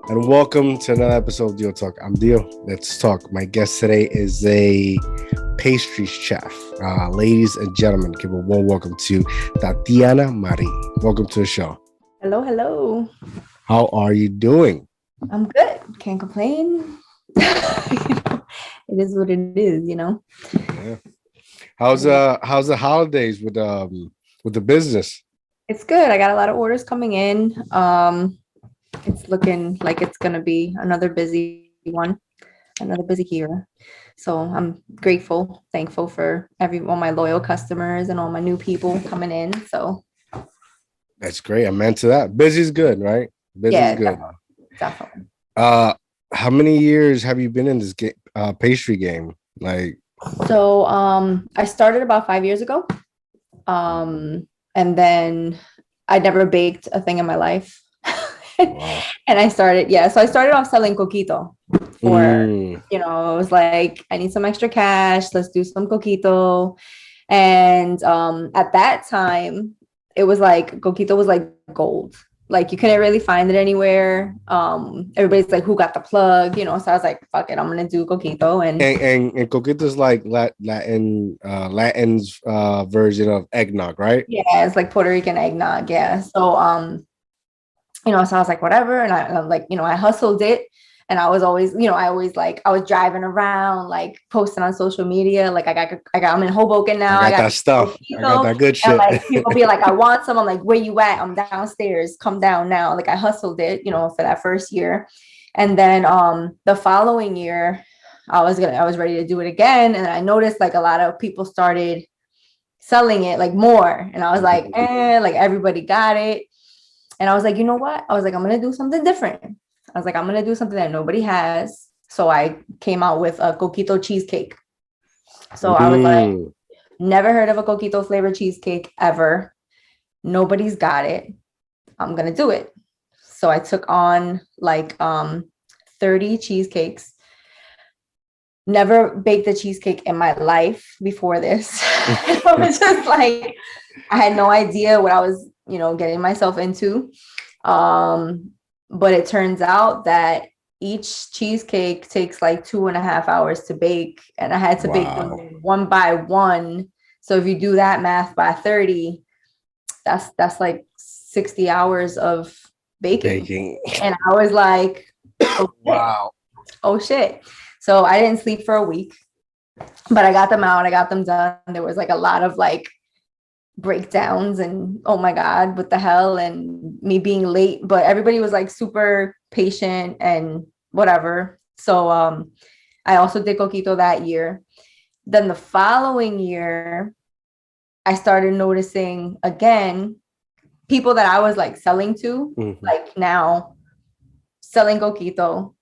and welcome to another episode of DioTalk. I'm Dio. Let's talk. My guest today is a pastry chef. Ladies and gentlemen, give a warm welcome to Tatiana Marie. Welcome to the show. Hello, hello. How are you doing? I'm good. Can't complain. It is what it is. Yeah. How's the holidays with the business? It's good. I got a lot of orders coming in. It's looking like it's gonna be another busy one, another busy year. So I'm grateful, thankful for all my loyal customers and all my new people coming in. So That's great. I'm into that. Busy's good, right? Busy's yeah, good. definitely. How many years have you been in this pastry game? So I started about 5 years ago. And then I never baked a thing in my life. Wow. And I started off selling coquito it was like, I need some extra cash. Let's do some coquito. And at that time, it was like coquito was like gold. Like you couldn't really find it anywhere. Everybody's like, who got the plug? So I was like, fuck it, I'm gonna do coquito. And coquito's like Latin's version of eggnog, right? Yeah, it's like Puerto Rican eggnog. Yeah. So so I was like, whatever. And I'm like, I hustled it. And I was always, I was driving around, like posting on social media. Like I'm in Hoboken now. I got that stuff. I got that good shit. And like people be like, I want some. I'm like, where you at? I'm downstairs. Come down now. Like I hustled it, for that first year. And then the following year, I was ready to do it again. And I noticed like a lot of people started selling it like more. And I was like, like everybody got it. And I was like, you know what? I was like, I'm going to do something different. I was like, I'm going to do something that nobody has. So I came out with a Coquito Cheesecake. So I was like, never heard of a Coquito flavored cheesecake ever. Nobody's got it. I'm going to do it. So I took on like 30 cheesecakes. Never baked a cheesecake in my life before this. I was just like, I had no idea what I was, getting myself into. But it turns out that each cheesecake takes like 2.5 hours to bake. And I had to bake them one by one. So if you do that math by 30, that's like 60 hours of baking. And I was like, oh shit. So I didn't sleep for a week, but I got them out. I got them done. There was like a lot of like breakdowns and oh my God, what the hell? And me being late, but everybody was like super patient and whatever. So I also did coquito that year. Then the following year, I started noticing again, people that I was like selling to, like now selling coquito.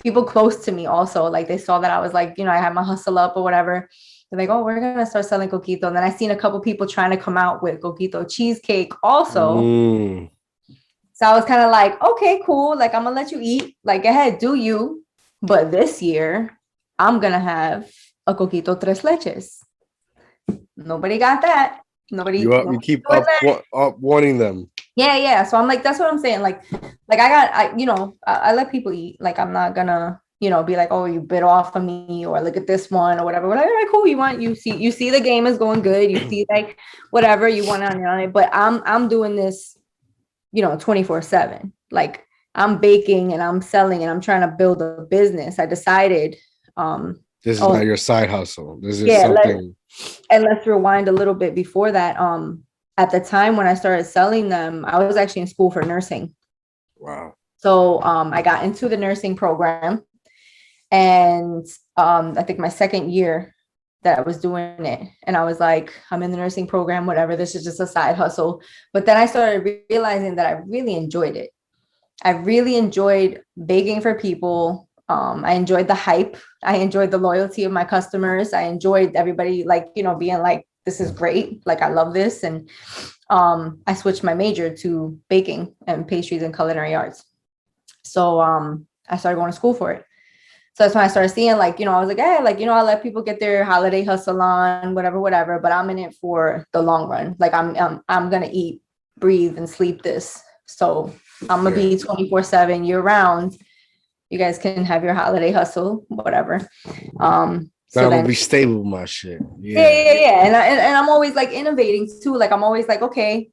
People close to me also, like they saw that I was like, I had my hustle up or whatever. They're like, oh, we're going to start selling coquito. And then I seen a couple people trying to come out with Coquito Cheesecake also. So I was kind of like, okay, cool. Like, I'm going to let you eat. Like, go ahead, do you. But this year, I'm going to have a Coquito Tres Leches. Nobody got that. You keep up wanting them. Yeah. So I'm like, that's what I'm saying. Like I let people eat. Like, I'm not going to, be like, oh, you bit off of me or look at this one or whatever. We're like, all right, cool. You see the game is going good. You see like whatever you want on it. But I'm doing this, 24/7. Like I'm baking and I'm selling and I'm trying to build a business. I decided, this is not your side hustle. This is something. Let's rewind a little bit before that. At the time when I started selling them, I was actually in school for nursing. Wow. So I got into the nursing program. And I think my second year that I was doing it. And I was like, I'm in the nursing program, whatever. This is just a side hustle. But then I started realizing that I really enjoyed it. I really enjoyed baking for people. I enjoyed the hype. I enjoyed the loyalty of my customers. I enjoyed everybody like, being like, this is great. Like, I love this. And I switched my major to baking and pastries and culinary arts. So I started going to school for it. So that's when I started seeing like, I was like, hey, like, I let people get their holiday hustle on, whatever, but I'm in it for the long run. Like I'm going to eat, breathe and sleep this. So I'm gonna be 24/7 year round. You guys can have your holiday hustle, whatever. So I'm then gonna be stable with my shit. yeah. And I'm always like innovating too. Like I'm always like, okay,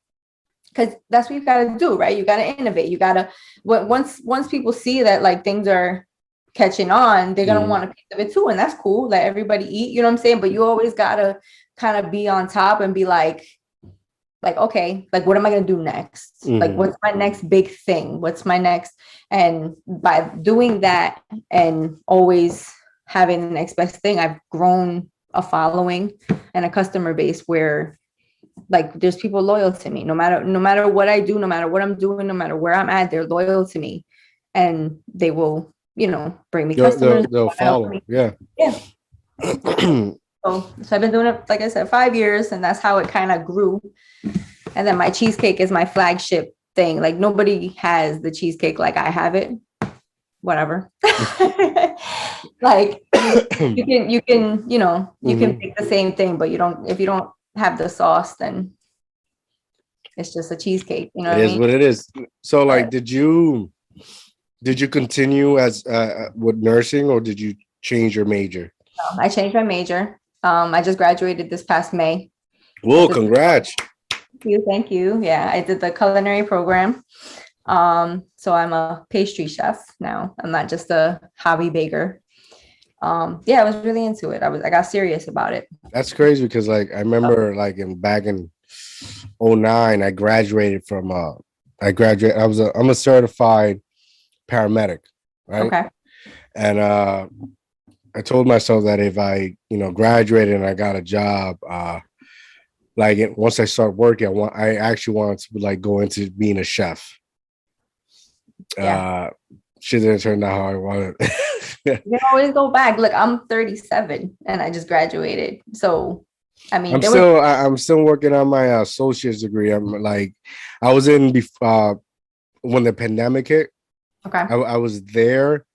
because that's what you gotta do, right? You gotta innovate. You gotta once people see that like things are catching on, they're gonna want a piece of it too. And that's cool. Let everybody eat, you know what I'm saying? But you always gotta kind of be on top and be like, okay, like what am I gonna do next? Like what's my next big thing? What's my next? And by doing that and always having the next best thing, I've grown a following and a customer base where like there's people loyal to me no matter what I do, no matter what I'm doing, no matter where I'm at, they're loyal to me and they will, bring me customers. They'll follow. Yeah. So I've been doing it, like I said, 5 years, and that's how it kind of grew. And then my cheesecake is my flagship thing. Like nobody has the cheesecake like I have it. Whatever. Like you can make the same thing, but if you don't have the sauce, then it's just a cheesecake. You know what I mean? It is what it is. So like, did you continue as with nursing, or did you change your major? I changed my major. I just graduated this past May. Whoa, congrats. Thank you. Yeah, I did the culinary program. So I'm a pastry chef now. I'm not just a hobby baker. Yeah, I was really into it. I got serious about it. That's crazy because like I remember like back in 2009, I graduated from I'm a certified paramedic, right? Okay. And I told myself that if I, graduated and I got a job, once I start working, I actually wanted to like go into being a chef. Yeah. Shit didn't turn out how I wanted. You can always go back. Look, I'm 37 and I just graduated. So, I mean, I'm still working on my associate's degree. I'm like, I was in when the pandemic hit. Okay. I was there,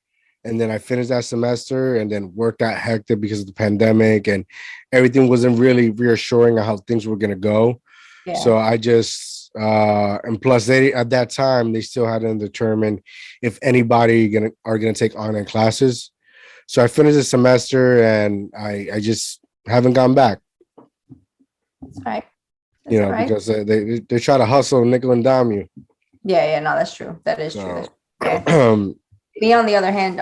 and then I finished that semester, and then work got hectic because of the pandemic, and everything wasn't really reassuring on how things were gonna go. Yeah. So I just and plus they at that time they still hadn't determined if anybody are gonna take online classes. So I finished the semester, and I just haven't gone back. That's right. Because they try to hustle, nickel and dime you. Yeah, no, that's true. That is true. Yeah. Me, on the other hand,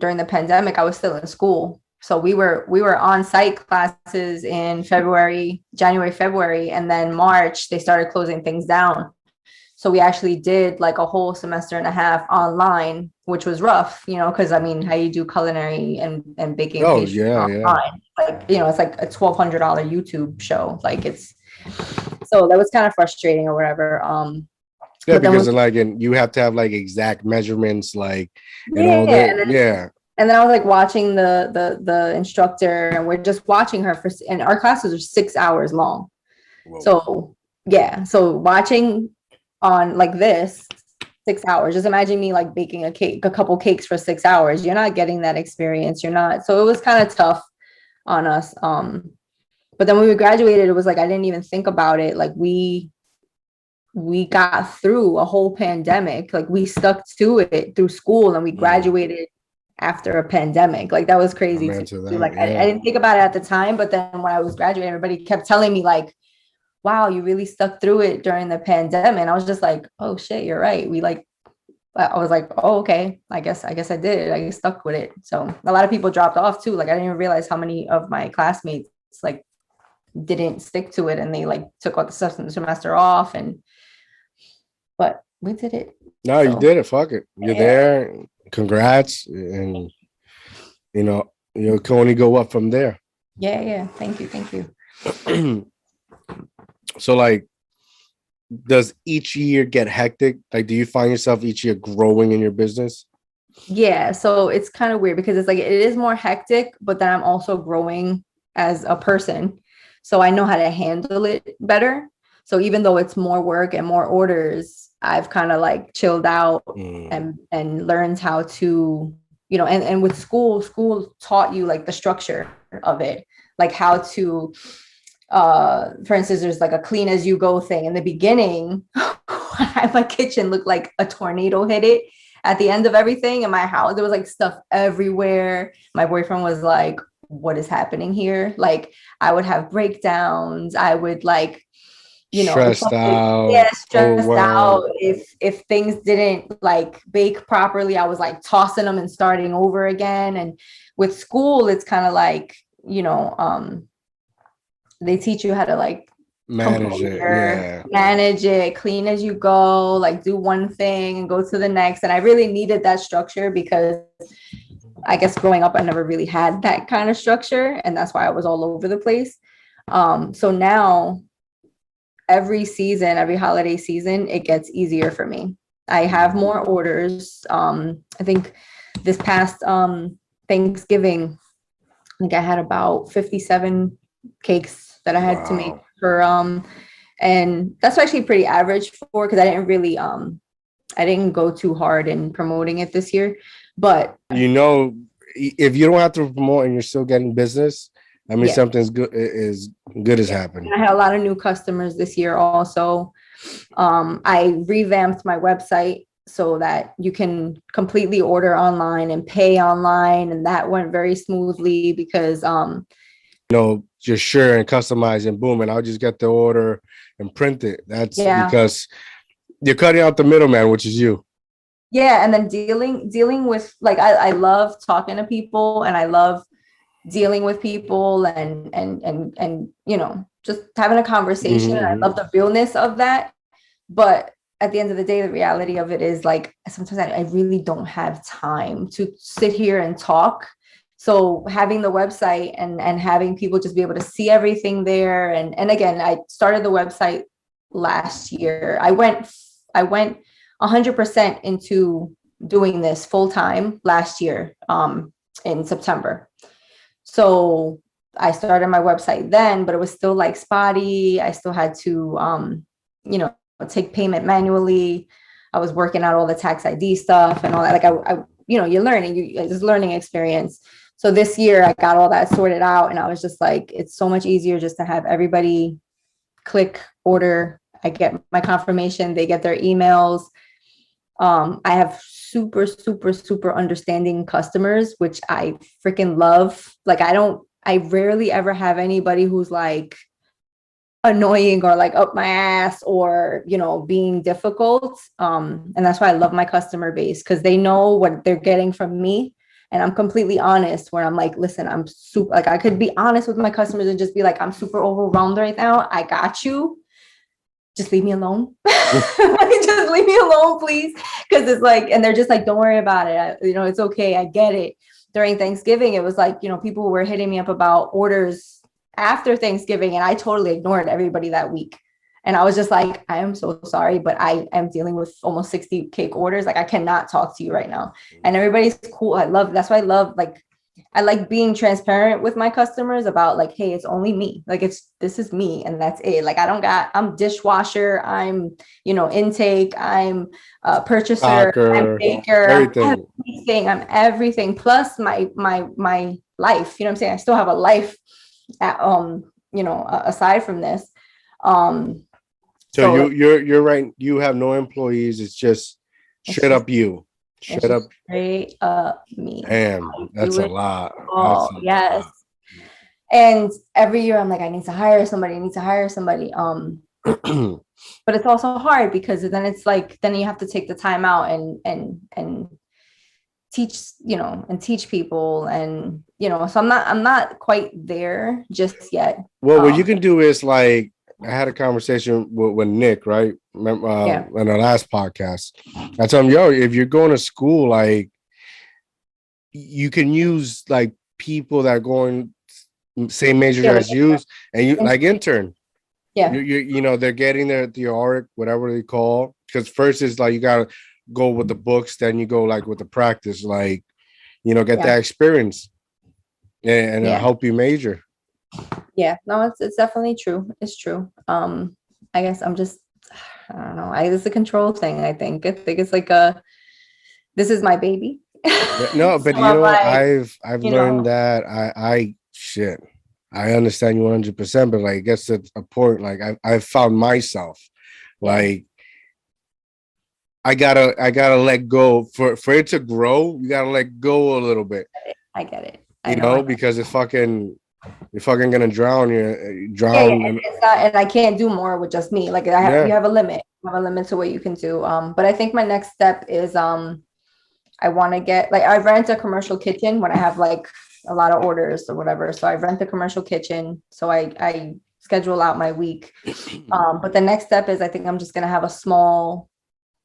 during the pandemic, I was still in school. So we were on site classes in January, February, and then March, they started closing things down. So we actually did like a whole semester and a half online, which was rough, because I mean, how you do culinary and baking pastry online. Yeah. Like, it's like a $1,200 YouTube show. Like so that was kind of frustrating or whatever. Yeah, because you have to have like exact measurements, like and all that. Yeah. And then I was like watching the instructor, and we're just watching her and our classes are 6 hours long. Whoa. So yeah, so watching on like this 6 hours, just imagine me like baking a couple cakes for 6 hours. You're not getting that experience. You're not. So it was kind of tough on us. But then when we graduated, it was like I didn't even think about it. Like we got through a whole pandemic. Like we stuck to it through school, and we graduated after a pandemic. Like that was crazy. I didn't think about it at the time, but then when I was graduating, everybody kept telling me like, wow, you really stuck through it during the pandemic. And I was just like, oh shit, you're right. I was like, oh, okay. I guess I did. I stuck with it. So a lot of people dropped off too. Like I didn't even realize how many of my classmates like didn't stick to it, and they like took all the semester off, but we did it. No, you did it. Fuck it. You're there. Congrats. And you can only go up from there. Yeah. Thank you. So like, does each year get hectic? Like, do you find yourself each year growing in your business? Yeah. So it's kind of weird because it's like, it is more hectic, but then I'm also growing as a person. So I know how to handle it better. So even though it's more work and more orders, I've kind of like chilled out and learned how to, and with school taught you like the structure of it, like how to, for instance, there's like a clean as you go thing in the beginning. my kitchen looked like a tornado hit it at the end of everything in my house. There was like stuff everywhere. My boyfriend was like, what is happening here? Like I would have breakdowns. I would like, if Stressed something, out, yeah, stressed out. overwhelmed. If things didn't like bake properly, I was like tossing them and starting over again. And with school, it's kind of like, they teach you how to like Manage it. composure, Yeah. manage it, clean as you go, like do one thing and go to the next. And I really needed that structure because I guess growing up, I never really had that kind of structure. And that's why I was all over the place. So now every season, every holiday season, it gets easier for me. I have more orders. I think this past Thanksgiving, I think I had about 57 cakes that I had to make Wow. for and that's actually pretty average for because I didn't go too hard in promoting it this year. But If you don't have to promote and you're still getting business, I mean yeah, something's good is good has yeah. happened. And I had a lot of new customers this year also. I revamped my website so that you can completely order online and pay online, and that went very smoothly because Just share and customize and boom, and I'll just get the order and print it. That's yeah, because you're cutting out the middleman, which is you. yeah. And then dealing with like I love talking to people and I love dealing with people and just having a conversation. And I Mm-hmm. love the realness of that. But at the end of the day, the reality of it is like sometimes I really don't have time to sit here and talk. So having the website and having people just be able to see everything there. And again, I started the website last year. I went 100% into doing this full time last year in September. So I started my website then, but it was still like spotty. I still had to, take payment manually. I was working out all the tax ID stuff and all that. Like you're learning, it's a learning experience. So this year I got all that sorted out and I was just like, it's so much easier just to have everybody click order. I get my confirmation, they get their emails. I have super, super, super understanding customers, which I freaking love. Like I rarely ever have anybody who's like annoying or like up my ass or, being difficult. And that's why I love my customer base because they know what they're getting from me. And I'm completely honest where I'm like, listen, I'm super, like, I could be honest with my customers and just be like, I'm super overwhelmed right now. I got you. Just leave me alone. Just leave me alone, please. Because it's like, and they're just like, don't worry about it. It's okay. I get it. During Thanksgiving, it was like, people were hitting me up about orders after Thanksgiving, and I totally ignored everybody that week. And I was just like, I am so sorry, but I am dealing with almost 60 cake orders. Like, I cannot talk to you right now. And everybody's cool. That's why I like being transparent with my customers about like, hey, it's only me. Like this is me and that's it. Like I'm dishwasher, I'm, intake, I'm a purchaser, I'm Soccer, baker, everything. I'm everything plus my life. You know what I'm saying? I still have a life at, aside from this. So So you're right. You have no employees. It's just it's straight just up you. it's Straight just up. straight up me. Damn, I that's do a it lot. all. That's a Yes. lot. And every year I'm like, I need to hire somebody, I need to hire somebody. But it's also hard because then it's like, then you have to take the time out and teach, and teach people. And, so I'm not quite there just yet. Well, what you can do is like I had a conversation with Nick, right? Yeah. In the last podcast. I told him, yo, if you're going to school, like you can use like people that are going same majors Yeah. as you, and you like intern. Yeah. They're getting their theoric, whatever they call. Because first is like you gotta go with the books, then you go like with the practice, like get Yeah. that experience and it'll Yeah. help you major. Yeah. No, it's definitely true. It's true. I guess I'm just, I don't know. It's a control thing, I think it's like this is my baby. Yeah, no, So but I'm like, I've you learned know, that I shit. I understand you 100%, but like it gets to a point like I found myself yeah, like I gotta let go for it to grow. You gotta let go a little bit, I get it. I you know. know, because you're fucking gonna drown. You Yeah, yeah. drown, and It's not, and I can't do more with just me. Like I have, yeah, you have a limit. You have a limit to what you can do. But I think my next step is I want to get like I rent a commercial kitchen when I have like a lot of orders or whatever. So I rent a commercial kitchen. So I schedule out my week. But the next step is I think I'm just gonna have a small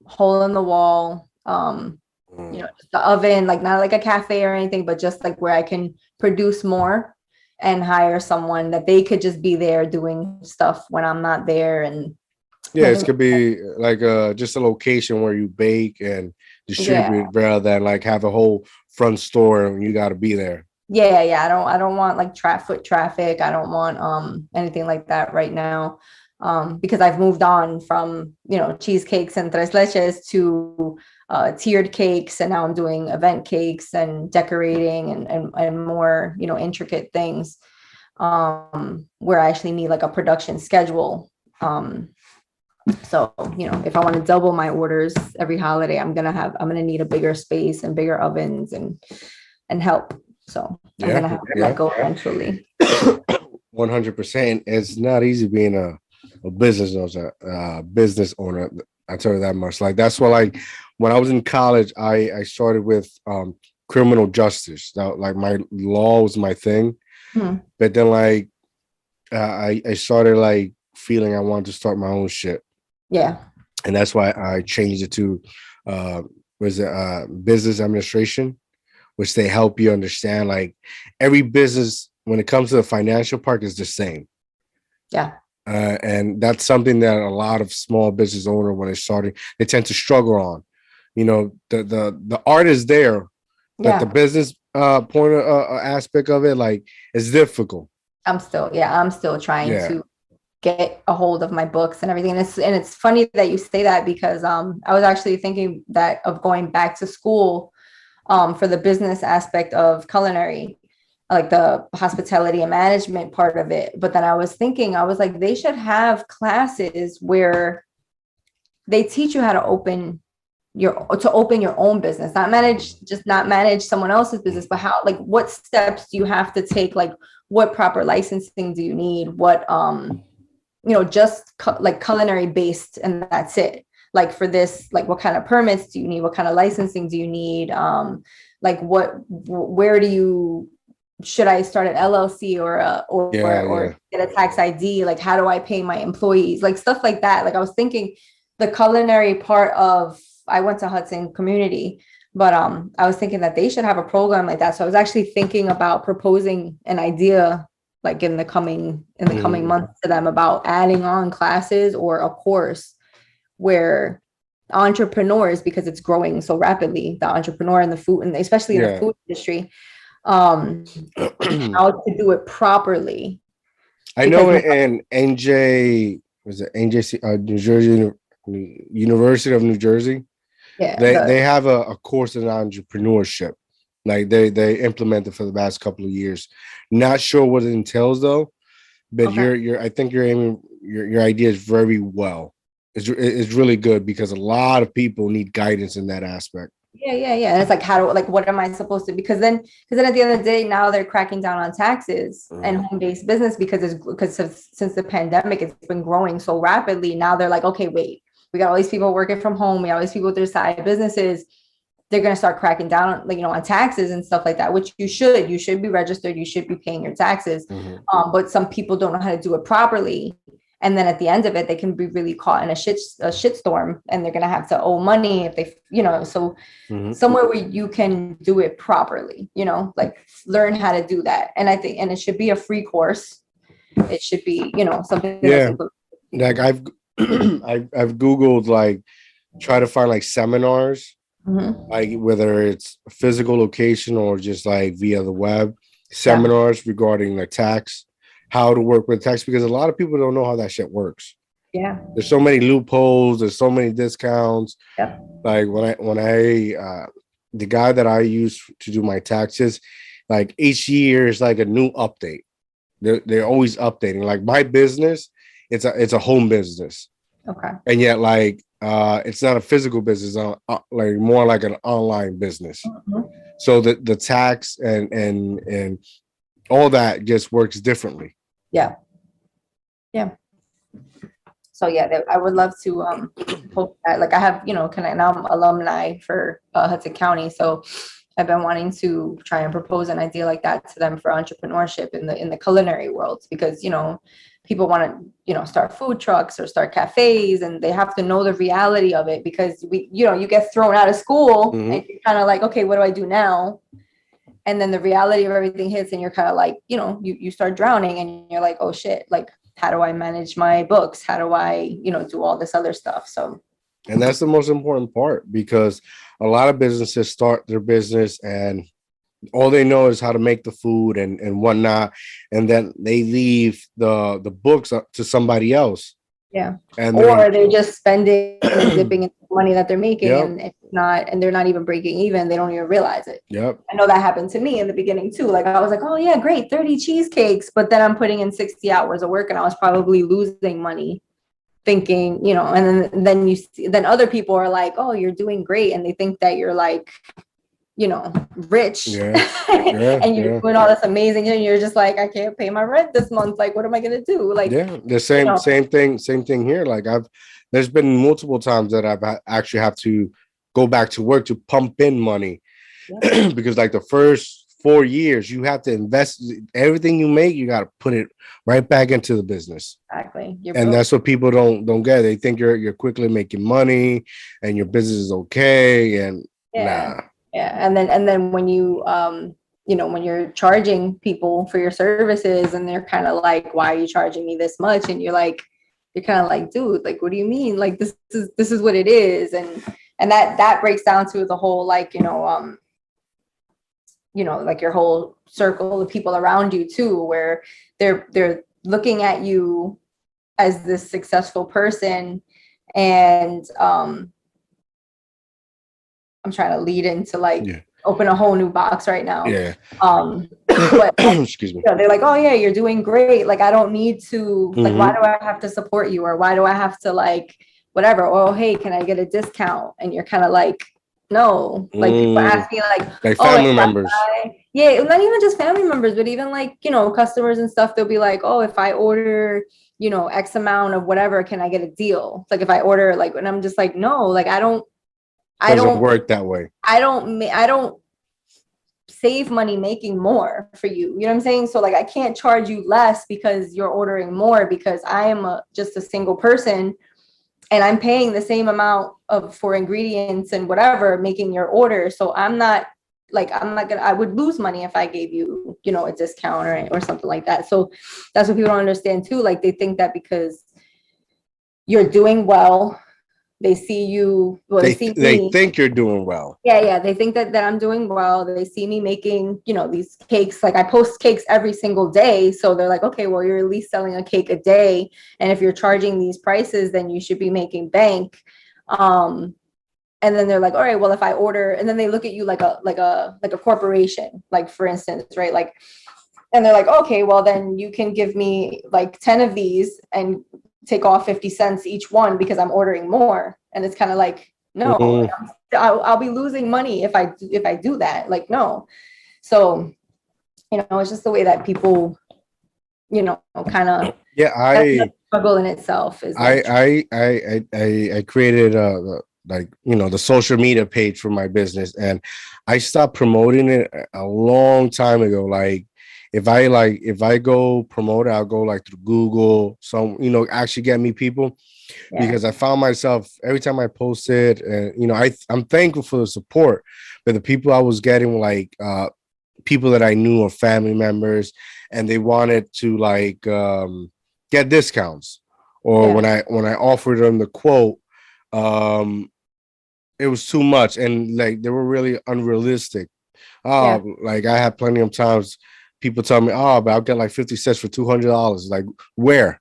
hole in the wall, just the oven, like not like a cafe or anything, but just like where I can produce more and hire someone that they could just be there doing stuff when I'm not there. And yeah, I it think, could be like just a location where you bake and yeah, distribute rather than like have a whole front store and you got to be there. yeah, yeah. I don't want like foot traffic. I don't want anything like that right now. Because I've moved on from, cheesecakes and tres leches to tiered cakes, and now I'm doing event cakes and decorating and more, intricate things where I actually need like a production schedule. So, if I want to double my orders every holiday, I'm gonna need a bigger space and bigger ovens and help. So I'm Yeah, gonna have to yeah, let go eventually. 100%. It's not easy being a business owner. I tell you that much. Like that's why, like when I was in college, I started with criminal justice. That like my law was my thing, Mhm. but then like I started like feeling I wanted to start my own shit, Yeah. and that's why I changed it to uh, was it business administration, which they help you understand like every business when it comes to the financial part is the same. Yeah. And that's something that a lot of small business owner when they're starting they tend to struggle on. You know, the art is there, but the Yeah. business point aspect of it like is difficult. I'm still trying Yeah, to get a hold of my books and everything. And it's funny that you say that because I was actually thinking that of going back to school for the business aspect of culinary, like the hospitality and management part of it. But then I was thinking, I was like, they should have classes where they teach you how to open your own business, not manage someone else's business, but how, like, what steps do you have to take? Like, what proper licensing do you need? What, just like culinary based, and that's it. Like for this, like what kind of permits do you need? What kind of licensing do you need? Like where do you, should I start an LLC yeah, or yeah, get a tax ID? Like how do I pay my employees? Like stuff like that. Like I was thinking the culinary part of, I went to Hudson Community, but I was thinking that they should have a program like that. So I was actually thinking about proposing an idea like in the coming Mhm. months to them about adding on classes or a course where entrepreneurs, because it's growing so rapidly, the entrepreneur in the food, and especially in the Yeah. food industry, um, how to do it properly. I Because know in NJ was it NJC New Jersey University of New Jersey. yeah, They have a course in entrepreneurship. Like they implemented for the past couple of years. Not sure what it entails though, but okay. you're I think you're aiming your idea is very well. It's really good because a lot of people need guidance in that aspect. Yeah. And it's like, what am I supposed to, because then at the end of the day, now they're cracking down on taxes and Mhm. home-based business since the pandemic, it's been growing so rapidly. Now they're like, okay, wait, we got all these people working from home. We got all these people with their side businesses. They're going to start cracking down on, like, on taxes and stuff like that, which you should be registered. You should be paying your taxes. Mhm. But some people don't know how to do it properly. And then at the end of it, they can be really caught in a shit storm, and they're going to have to owe money if they, so Mhm. somewhere where you can do it properly, like learn how to do that. And I think, and it should be a free course. It should be, something that's Yeah, included. like I've I've googled like try to find like seminars Mhm. like whether it's a physical location or just like via the web Yeah. seminars regarding the tax, how to work with tax because a lot of people don't know how that shit works. Yeah. There's so many loopholes, there's so many discounts. Yep. Like when I the guy that I use to do my taxes, like each year is like a new update. They're always updating. Like my business, it's a home business. Okay. And yet like it's not a physical business, like more like an online business. Mhm. So the tax and all that just works differently. Yeah. Yeah. So yeah, I would love to hope that, like, I have, and I'm alumni for Hudson County, so I've been wanting to try and propose an idea like that to them for entrepreneurship in the culinary world, because people want to start food trucks or start cafes, and they have to know the reality of it, because you get thrown out of school and you're kind of like, okay, what do I do now? And then the reality of everything hits, and you're kind of like, you start drowning, and you're like, oh shit, like, how do I manage my books? How do I, do all this other stuff? So, and that's the most important part, because a lot of businesses start their business and all they know is how to make the food and whatnot, and then they leave the books up to somebody else. yeah. And Or they're just spending and dipping in the money that they're making, yep, and they're not even breaking even. They don't even realize it. yep, I know that happened to me in the beginning too. Like, I was like, oh yeah, great, 30 cheesecakes. But then I'm putting in 60 hours of work, and I was probably losing money thinking, and then then other people are like, oh, you're doing great. And they think that you're like, rich, yeah, yeah, and you're yeah, doing all this amazing, and you're just like, I can't pay my rent this month. Like, what am I gonna do? Like, yeah. The same thing here. Like there's been multiple times that actually have to go back to work to pump in money. yeah, Because like the first 4 years you have to invest everything you make, you got to put it right back into the business. exactly. You're And broke. that's what people don't get. They think you're quickly making money and your business is okay, and Yeah. nah. Yeah. And then when when you're charging people for your services, and they're kind of like, why are you charging me this much? And you're kind of like, dude, like, what do you mean? Like, this is what it is. And that breaks down to the whole, like, like, your whole circle of people around you too, where they're looking at you as this successful person. And I'm trying to lead into, like, Yeah, open a whole new box right now. yeah. But Excuse me. they're like, oh yeah, you're doing great. Like, I don't need to, like, why Hmm. do I have to support you? Or why do I have to, like, whatever? Oh, hey, can I get a discount? And you're kind of like, no. Like, people ask me like, Like oh, like, family members. yeah, not even just family members, but even, like, customers and stuff. They'll be like, oh, if I order, X amount of whatever, can I get a deal? Like, if I order, like, and I'm just like, no, like, I Doesn't don't, work that way. I don't save money making more for you. You know what I'm saying? So, like, I can't charge you less because you're ordering more, because I am just a single person, and I'm paying the same amount for ingredients and whatever, making your order. So I would lose money if I gave you, a discount or something like that. So that's what people don't understand too. Like, they think that because you're doing well, they see you, well, they see They me. think you're doing well. Yeah, they think that I'm doing well. They see me making, these cakes. Like, I post cakes every single day. So they're like, okay, well, you're at least selling a cake a day. And if you're charging these prices, then you should be making bank. And then they're like, all right, well, if I order, and then they look at you like a corporation, like, for instance, right? Like, and they're like, okay, well, then you can give me like 10 of these and take off 50 cents each one because I'm ordering more. And it's kind of like, no, like, Mm, I'll be losing money if I do that. Like, no. So, it's just the way that people, kind of, yeah, that's the struggle in itself, is like, I created like the social media page for my business, and I stopped promoting it a long time ago. Like if I go promote it, I'll go like through Google, some actually get me people, yeah, because I found myself every time I posted, and I'm thankful for the support, but the people I was getting were like people that I knew or family members, and they wanted to like get discounts, or yeah, when I offered them the quote, um, it was too much, and like they were really unrealistic. yeah, Like I had plenty of times people tell me, oh, but I'll get like 50 cents for $200. Like where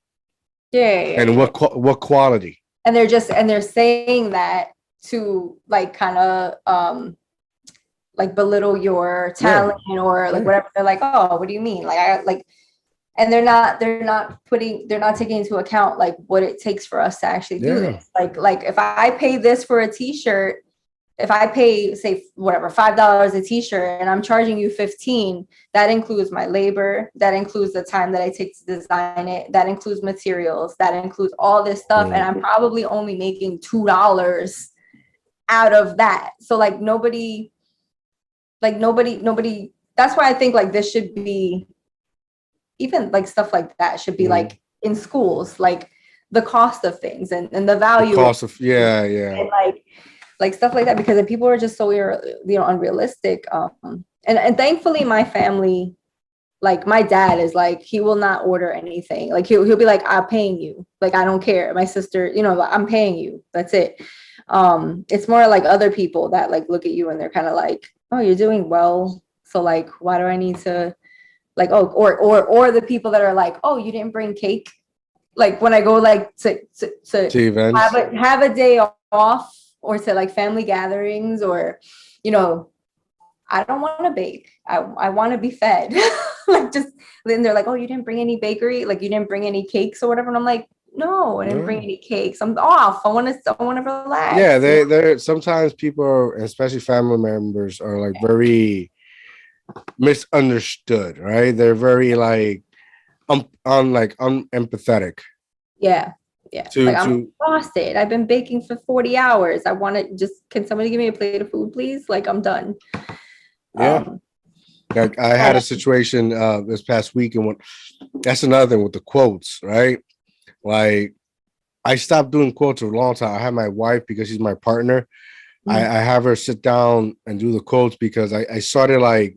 and yeah. what quality? And they're saying that to, like, kind of like, belittle your Yeah, talent, or like yeah. whatever. They're like, oh, what do you mean? Like, and they're not taking into account like what it takes for us to actually do Yeah. this. Like if I pay this for a t-shirt, if I pay, say, whatever, $5 a t-shirt and I'm charging you 15, that includes my labor, that includes the time that I take to design it, that includes materials, that includes all this stuff. And I'm probably only making $2 out of that. So like nobody, that's why I think like this should be, even like stuff like that should be like in schools, like the cost of things and the value The cost of yeah. and like stuff like that, because people are just so unrealistic. And thankfully my family, like my dad is like, he will not order anything. Like he'll be like, I'm paying you. Like, I don't care. My sister, I'm paying you. That's it. It's more like other people that like look at you and they're kind of like, oh, you're doing well. So like, why do I need to like, oh, or the people that are like, oh, you didn't bring cake. Like when I go like to events. have a day off, or to like family gatherings, or I don't want to bake. I want to be fed. Like just then they're like, oh, you didn't bring any bakery, like you didn't bring any cakes or whatever. And I'm like, no, I didn't bring any cakes. I'm off. I want to relax. Yeah, they're sometimes people are, especially family members, are like very misunderstood, right? They're very like unempathetic. Yeah. Like I'm exhausted. I've been baking for 40 hours. I want to can somebody give me a plate of food, please? Like I'm done. Yeah. Like I had a situation this past week, and that's another thing with the quotes, right? Like I stopped doing quotes for a long time. I had my wife, because she's my partner. I have her sit down and do the quotes, because I started like,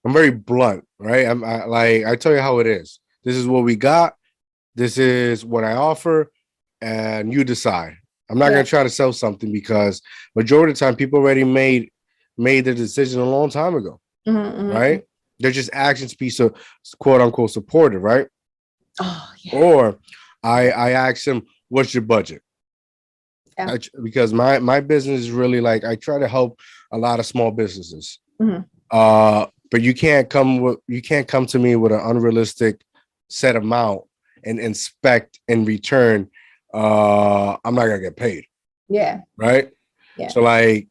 I'm very blunt, right? I tell you how it is. This is what we got. This is what I offer, and you decide. I'm not gonna try to sell something, because majority of the time people already made the decision a long time ago, right? They're just action piece of quote unquote supportive, right? Oh, yeah. Or I ask them, what's your budget? Yeah. Because my business is really like, I try to help a lot of small businesses. But you can't come to me with an unrealistic set amount and expect in return I'm not gonna get paid. Yeah. Right. Yeah. So like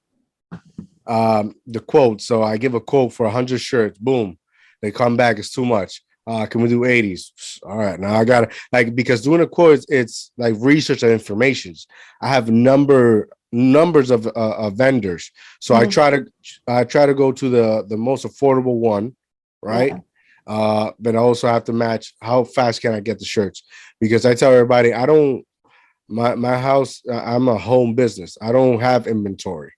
the quote. So I give a quote for 100 shirts. Boom. They come back. It's too much. Can we do 80s? All right. Now I gotta, like, because doing a quote, it's like research and information. I have numbers of vendors. So I try to go to the most affordable one, right? But I also have to match how fast can I get the shirts, because I tell everybody, I don't, my house, I'm a home business. I don't have inventory.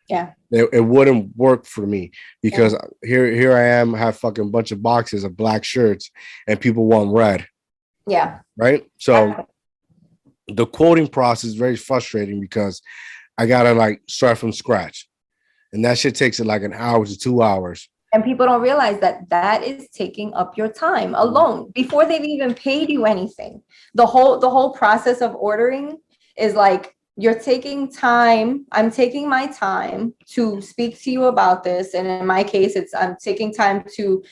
Yeah. It wouldn't work for me, because here I am, have fucking bunch of boxes of black shirts and people want red. Yeah. Right. So the quoting process is very frustrating, because I gotta like start from scratch, and that shit takes it like an hour to 2 hours. And people don't realize that is taking up your time alone before they've even paid you anything. The whole process of ordering is like, you're taking time. I'm taking my time to speak to you about this. And in my case, I'm taking time to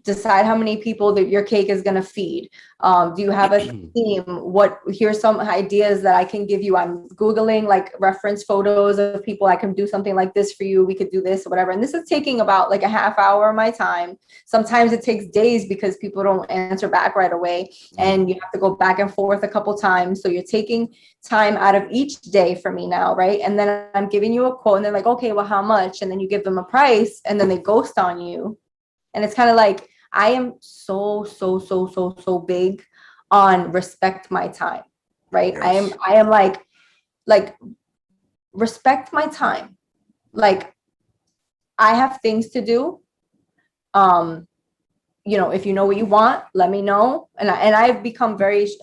decide how many people that your cake is going to feed. Do you have a theme? Here's some ideas that I can give you. I'm Googling like reference photos of people. I can do something like this for you. We could do this or whatever. And this is taking about like a half hour of my time. Sometimes it takes days because people don't answer back right away. And you have to go back and forth a couple times. So you're taking time out of each day for me now, right? And then I'm giving you a quote and they're like, okay, well, how much? And then you give them a price and then they ghost on you. And it's kind of like, I am so big on respect my time, right? Yes. I am like respect my time. Like I have things to do. If you know what you want, let me know. And I've become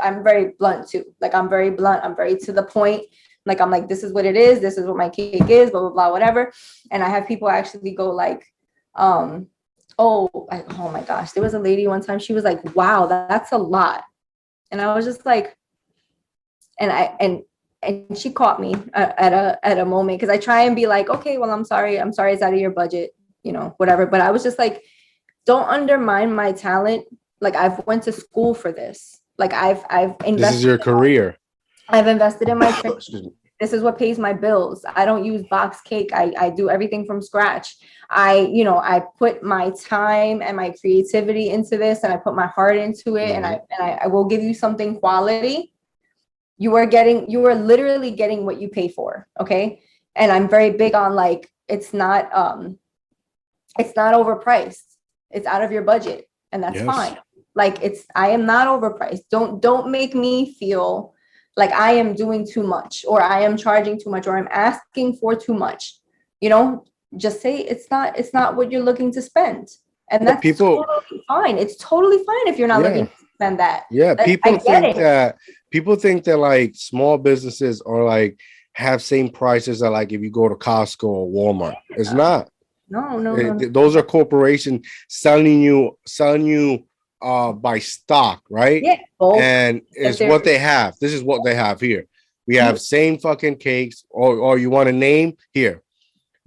I'm very blunt too. Like I'm very blunt. I'm very to the point. Like I'm like, this is what it is. This is what my cake is, blah, blah, blah, whatever. And I have people actually go like, oh my gosh, there was a lady one time, she was like, wow, that's a lot. And I was just like, and she caught me at a moment, because I try and be like, okay, well, I'm sorry it's out of your budget, whatever. But I was just like, don't undermine my talent Like I've went to school for this. Like I've invested. This is your career. I've invested in my training. Excuse me. This is what pays my bills. I don't use box cake. I do everything from scratch. I put my time and my creativity into this, and I put my heart into it, and I will give you something quality. You are literally getting what you pay for. Okay. And I'm very big on like, it's not overpriced. It's out of your budget, and that's fine. Like I am not overpriced. Don't make me feel like I am doing too much, or I am charging too much, or I'm asking for too much. Just say it's not what you're looking to spend. And that's totally fine. It's totally fine if you're not looking to spend that. Yeah, people think that like small businesses are like have same prices as like if you go to Costco or Walmart. It's not. No. Those are corporations selling you by stock, right? Yeah. And it's what they have. This is what they have here. We have same fucking cakes, or you want a name here.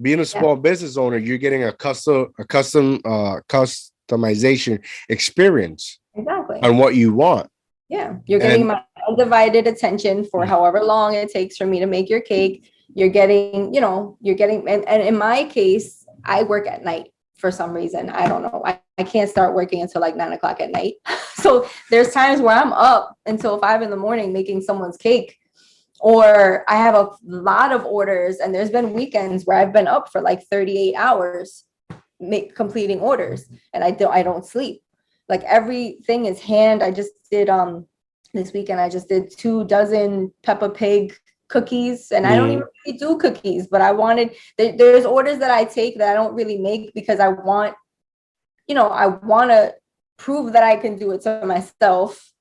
Being a small business owner, you're getting a customization experience on what you want. Yeah, you're getting my undivided attention for however long it takes for me to make your cake. You're getting, and in my case, I work at night for some reason. I don't know. I can't start working until like 9 o'clock at night. So there's times where I'm up until 5 a.m. making someone's cake, or I have a lot of orders, and there's been weekends where I've been up for like 38 hours completing orders, and I don't sleep. Like everything is hand. I just did this weekend I just did 24 Peppa Pig cookies, and I don't even really do cookies, but I wanted there's orders that I take that I don't really make because I want to prove that I can do it to myself,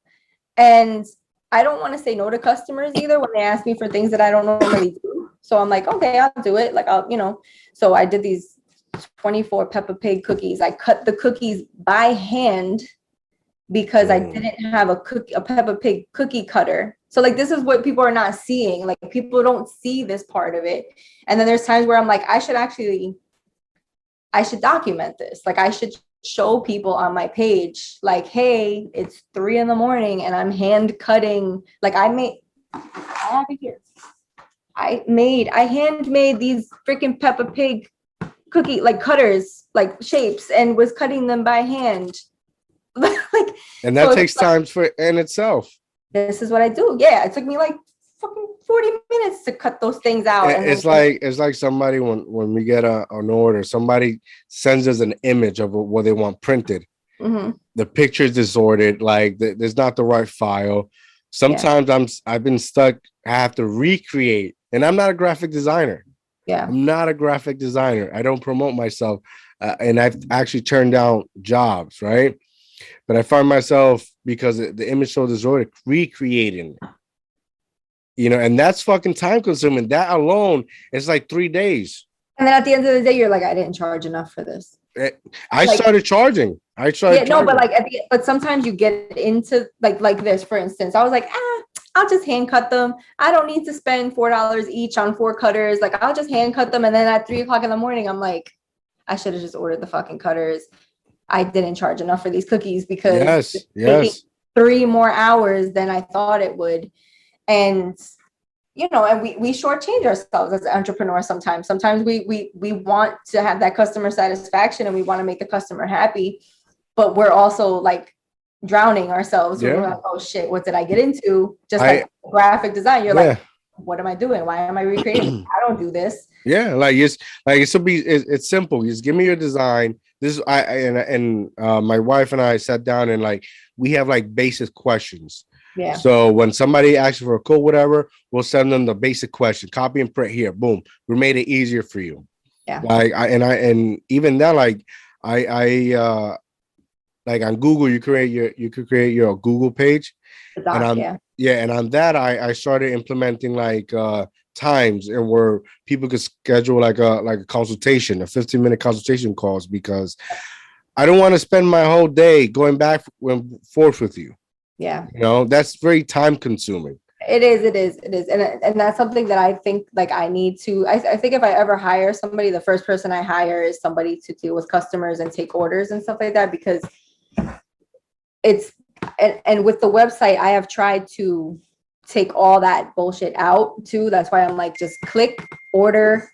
and I don't want to say no to customers either when they ask me for things that I don't normally do. So I'm like, okay, I'll do it. Like so I did these 24 Peppa Pig cookies. I cut the cookies by hand because I didn't have a Peppa Pig cookie cutter. So like, this is what people are not seeing. Like people don't see this part of it. And then there's times where I'm like, I should document this. Like I should show people on my page, like, hey, it's 3 a.m. and I'm hand cutting. Like I have it here. I handmade these freaking Peppa Pig cookie like cutters, like shapes, and was cutting them by hand. And that takes time in itself. This is what I do. Yeah, it took me like fucking 40 minutes to cut those things out. And it's like somebody when we get an order, somebody sends us an image of what they want printed. The picture is disordered, like there's not the right file. Sometimes I've been stuck. I have to recreate, and I'm not a graphic designer. I'm not a graphic designer. I don't promote myself, and I've actually turned down jobs, right? But I find myself, because the image so disordered, recreating, and that's fucking time consuming. That alone is like 3 days. And then at the end of the day, you're like, I didn't charge enough for this. I started charging. But but sometimes you get into like this, for instance, I was like, I'll just hand cut them. I don't need to spend $4 each on 4 cutters. Like I'll just hand cut them. And then at 3 o'clock in the morning, I'm like, I should have just ordered the fucking cutters. I didn't charge enough for these cookies because it's 3 more hours than I thought it would. And, and we shortchange ourselves as entrepreneurs sometimes. Sometimes we want to have that customer satisfaction and we want to make the customer happy, but we're also like drowning ourselves. We're like, oh shit, what did I get into? Just like graphic design. You're like, what am I doing? Why am I recreating? I don't do this. Yeah, it's simple. You just give me your design. This is my wife and I sat down and like we have like basic questions. Yeah. So when somebody asks for a code, whatever, we'll send them the basic question. Copy and print here. Boom. We made it easier for you. Yeah. And even that, like I like on Google, you could create your Google page. And on that I started implementing like times and where people could schedule like a consultation, a 15-minute consultation calls, because I don't want to spend my whole day going back and forth with you. Yeah. That's very time consuming. It is. And that's something that I think like I need to, I think if I ever hire somebody, the first person I hire is somebody to deal with customers and take orders and stuff like that, because it's, and with the website, I have tried to take all that bullshit out too. That's why I'm like, just click, order,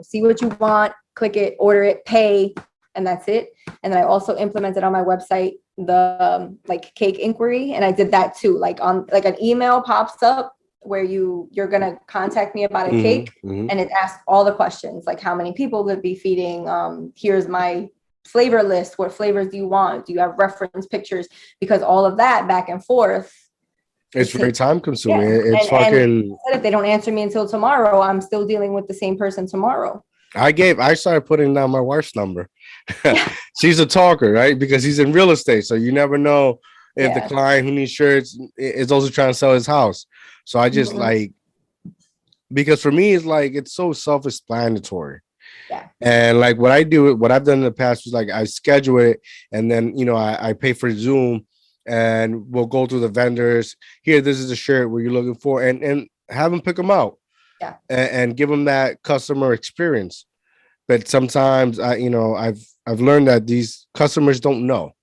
see what you want, click it, order it, pay, and that's it. And then I also implemented on my website the like cake inquiry, and I did that too. Like on like an email pops up where you're gonna contact me about a cake, and it asks all the questions like how many people would be feeding. Here's my flavor list. What flavors do you want? Do you have reference pictures? Because all of that back and forth. It's very time consuming. Yeah. It's fucking. And if they don't answer me until tomorrow, I'm still dealing with the same person tomorrow. I started putting down my wife's number. She's a talker, right? Because he's in real estate. So you never know if the client who needs shirts is also trying to sell his house. So I just like, because for me, it's like, it's so self-explanatory. Yeah. And like what I've done in the past was like, I schedule it and then, I pay for Zoom and we'll go through the vendors. Here, this is the shirt where you're looking for, and have them pick them out. Yeah. And give them that customer experience. But sometimes I've learned that these customers don't know.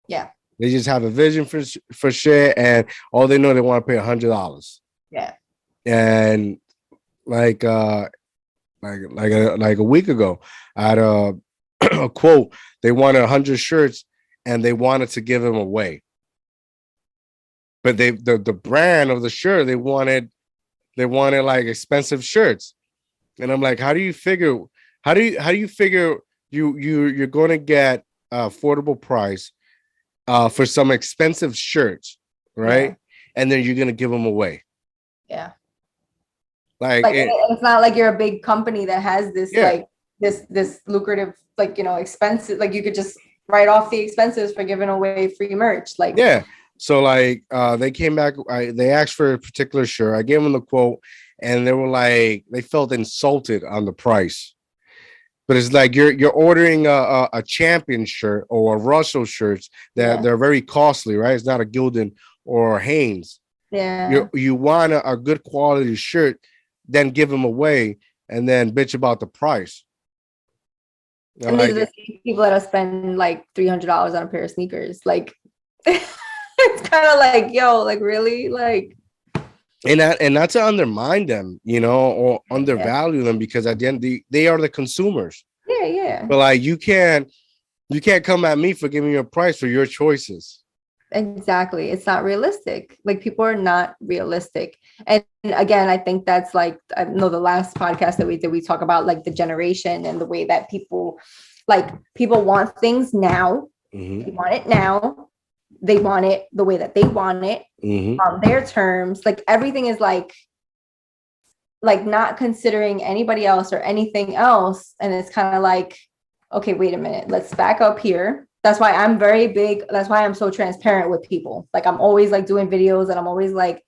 Yeah. They just have a vision for shit, and all they know, they want to pay $100. Yeah. And like a week ago, I had a quote. They wanted 100 shirts and they wanted to give them away. But the brand of the shirt, they wanted like expensive shirts. And I'm like, how do you figure you're going to get affordable price for some expensive shirts, right? Yeah. And then you're going to give them away. Yeah. Like it's not like you're a big company that has this like this lucrative, like, expensive, like you could just write off the expenses for giving away free merch. Like, yeah. So like they came back, they asked for a particular shirt. I gave them the quote and they were like, they felt insulted on the price. But it's like you're ordering a champion shirt or a Russell shirts that they're very costly, right? It's not a Gildan or a Hanes. Yeah. You want a good quality shirt, then give them away and then bitch about the price. And these are the same people that spend like $300 on a pair of sneakers. Like, it's kind of like, yo, like really, like. And not to undermine them, or undervalue them, because at the end they are the consumers. Yeah, yeah. But like you can't come at me for giving you a price for your choices. Exactly. It's not realistic. Like, people are not realistic. And again, I think that's like, I know the last podcast that we did, we talk about like the generation and the way that people want things now. Mm-hmm. They want it now. They want it the way that they want it, on their terms. Like, everything is like not considering anybody else or anything else. And it's kind of like, okay, wait a minute, let's back up here. That's why I'm very big. That's why I'm so transparent with people. Like, I'm always like doing videos, and I'm always like,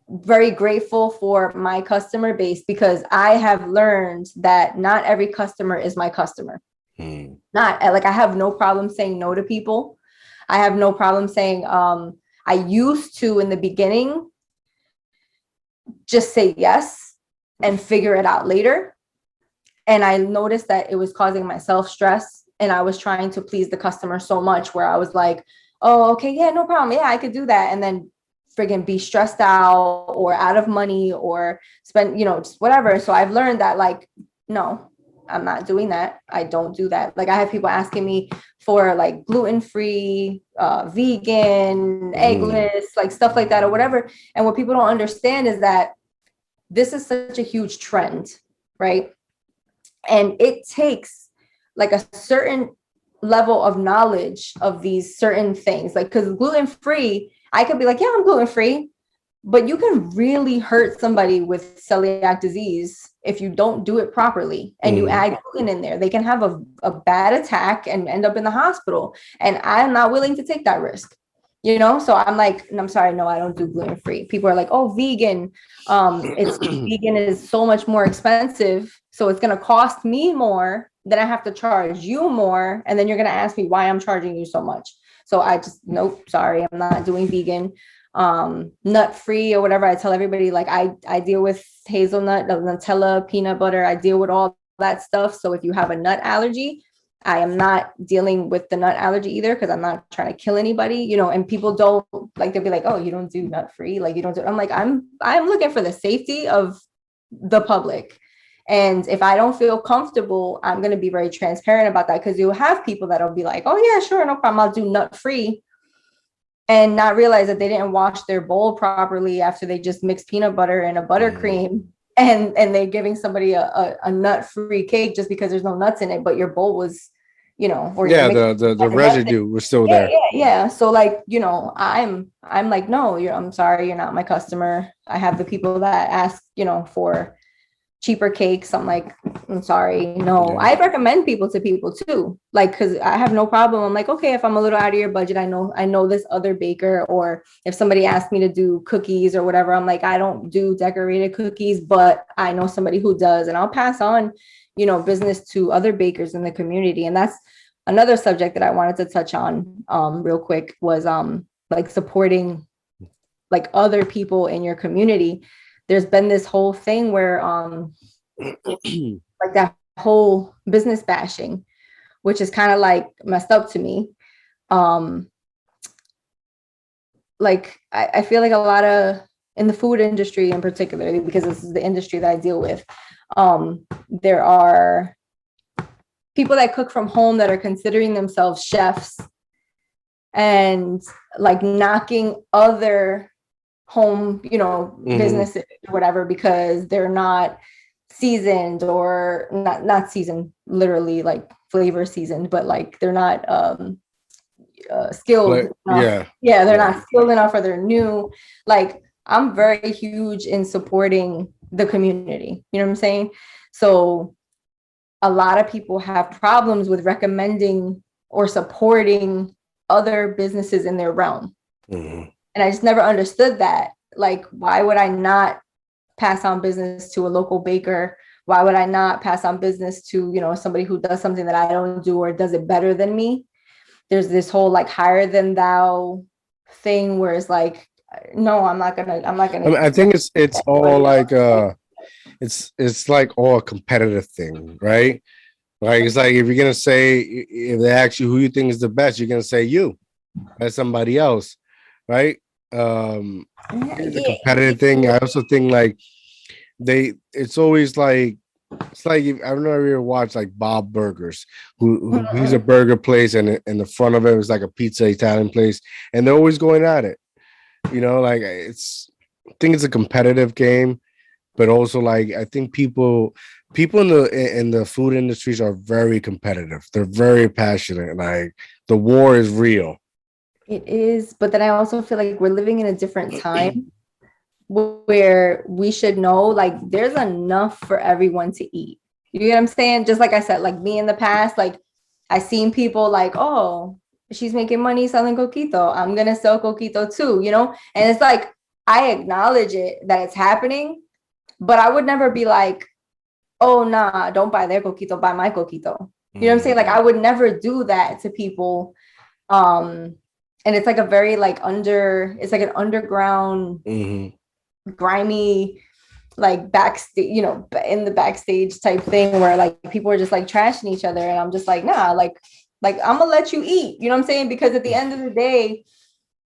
very grateful for my customer base, because I have learned that not every customer is my customer. Not like, I have no problem saying no to people. I have no problem saying, I used to, in the beginning, just say yes and figure it out later. And I noticed that it was causing myself stress, and I was trying to please the customer so much, where I was like, oh, okay, yeah, no problem. Yeah, I could do that. And then friggin' be stressed out or out of money or spend, just whatever. So I've learned that, like, no, I'm not doing that. I don't do that. Like, I have people asking me for like gluten-free, vegan, eggless, like stuff like that or whatever. And what people don't understand is that this is such a huge trend, right? And it takes like a certain level of knowledge of these certain things. Like, because gluten-free, I could be like, yeah, I'm gluten-free, but you can really hurt somebody with celiac disease if you don't do it properly and you add gluten in there. They can have a bad attack and end up in the hospital. And I'm not willing to take that risk, So I'm like, I'm sorry, no, I don't do gluten-free. People are like, oh, vegan. Vegan is so much more expensive. So it's going to cost me more, then I have to charge you more. And then you're going to ask me why I'm charging you so much. So I just, nope, sorry, I'm not doing vegan. Nut free or whatever. I tell everybody, like, I deal with hazelnut, Nutella, peanut butter. I deal with all that stuff. So if you have a nut allergy, I am not dealing with the nut allergy either because I'm not trying to kill anybody, you know, and people don't like, they'll be like, oh, you don't do nut free. Like you don't do, I'm like, I'm looking for the safety of the public. And if I don't feel comfortable, I'm going to be very transparent about that because you'll have people that'll be like, oh yeah, sure, no problem. I'll do nut free and not realize that they didn't wash their bowl properly after they just mixed peanut butter and a buttercream and they're giving somebody a nut free cake just because there's no nuts in it, but your bowl was, you know, or Yeah, the residue was still yeah, there. yeah. So like, you know, I'm like, no, I'm sorry, you're not my customer. I have the people that ask, you know, for cheaper cakes. I'm like, I'm sorry. No, Yeah. I recommend people to people too. Like, cause I have no problem. I'm like, okay, if I'm a little out of your budget, I know this other baker, or if somebody asked me to do cookies or whatever, I'm like, I don't do decorated cookies, but I know somebody who does, and I'll pass on, you know, business to other bakers in the community. And that's another subject that I wanted to touch on real quick was like supporting like other people in your community. There's been this whole thing where like that whole business bashing, which is kind of like messed up to me. Um like I feel like a lot of in the food industry in particular, because this is the industry that I deal with, there are people that cook from home that are considering themselves chefs and like knocking other home, you know, businesses or whatever because they're not seasoned or not seasoned literally like flavor seasoned, but like they're not skilled enough. Yeah, they're not skilled enough or they're new. Like I'm very huge in supporting the community. You know what I'm saying? So a lot of people have problems with recommending or supporting other businesses in their realm. And I just never understood that. Like, why would I not pass on business to a local baker? Why would I not pass on business to, you know, somebody who does something that I don't do or does it better than me? There's this whole like higher than thou thing where it's like, no, I'm not gonna. I mean, I think it's all like it's like all a competitive thing, right? Like it's like if you're gonna say, if they ask you who you think is the best, you're gonna say you, as somebody else, right? It's a competitive thing. I also think like it's always like it's like I don't know if you ever watched like Bob Burgers, who he's a burger place, and in the front of it is like a pizza Italian place, and they're always going at it. You know, like I think it's a competitive game, but also like I think people in the food industries are very competitive. They're very passionate. Like the war is real. It is, but then I also feel like we're living in a different time where we should know like there's enough for everyone to eat. You get what I'm saying? Just like I said, like me in the past, like I seen people like, oh, she's making money selling coquito. I'm gonna sell coquito too, you know? And it's like I acknowledge it that it's happening, but I would never be like, oh nah, don't buy their coquito, buy my coquito. You know what I'm saying? Like I would never do that to people. And it's like a very like it's like an underground grimy like backstage, you know, in the backstage type thing where like people are just like trashing each other, and I'm just like, nah, like I'm gonna let you eat, you know what I'm saying? Because at the end of the day,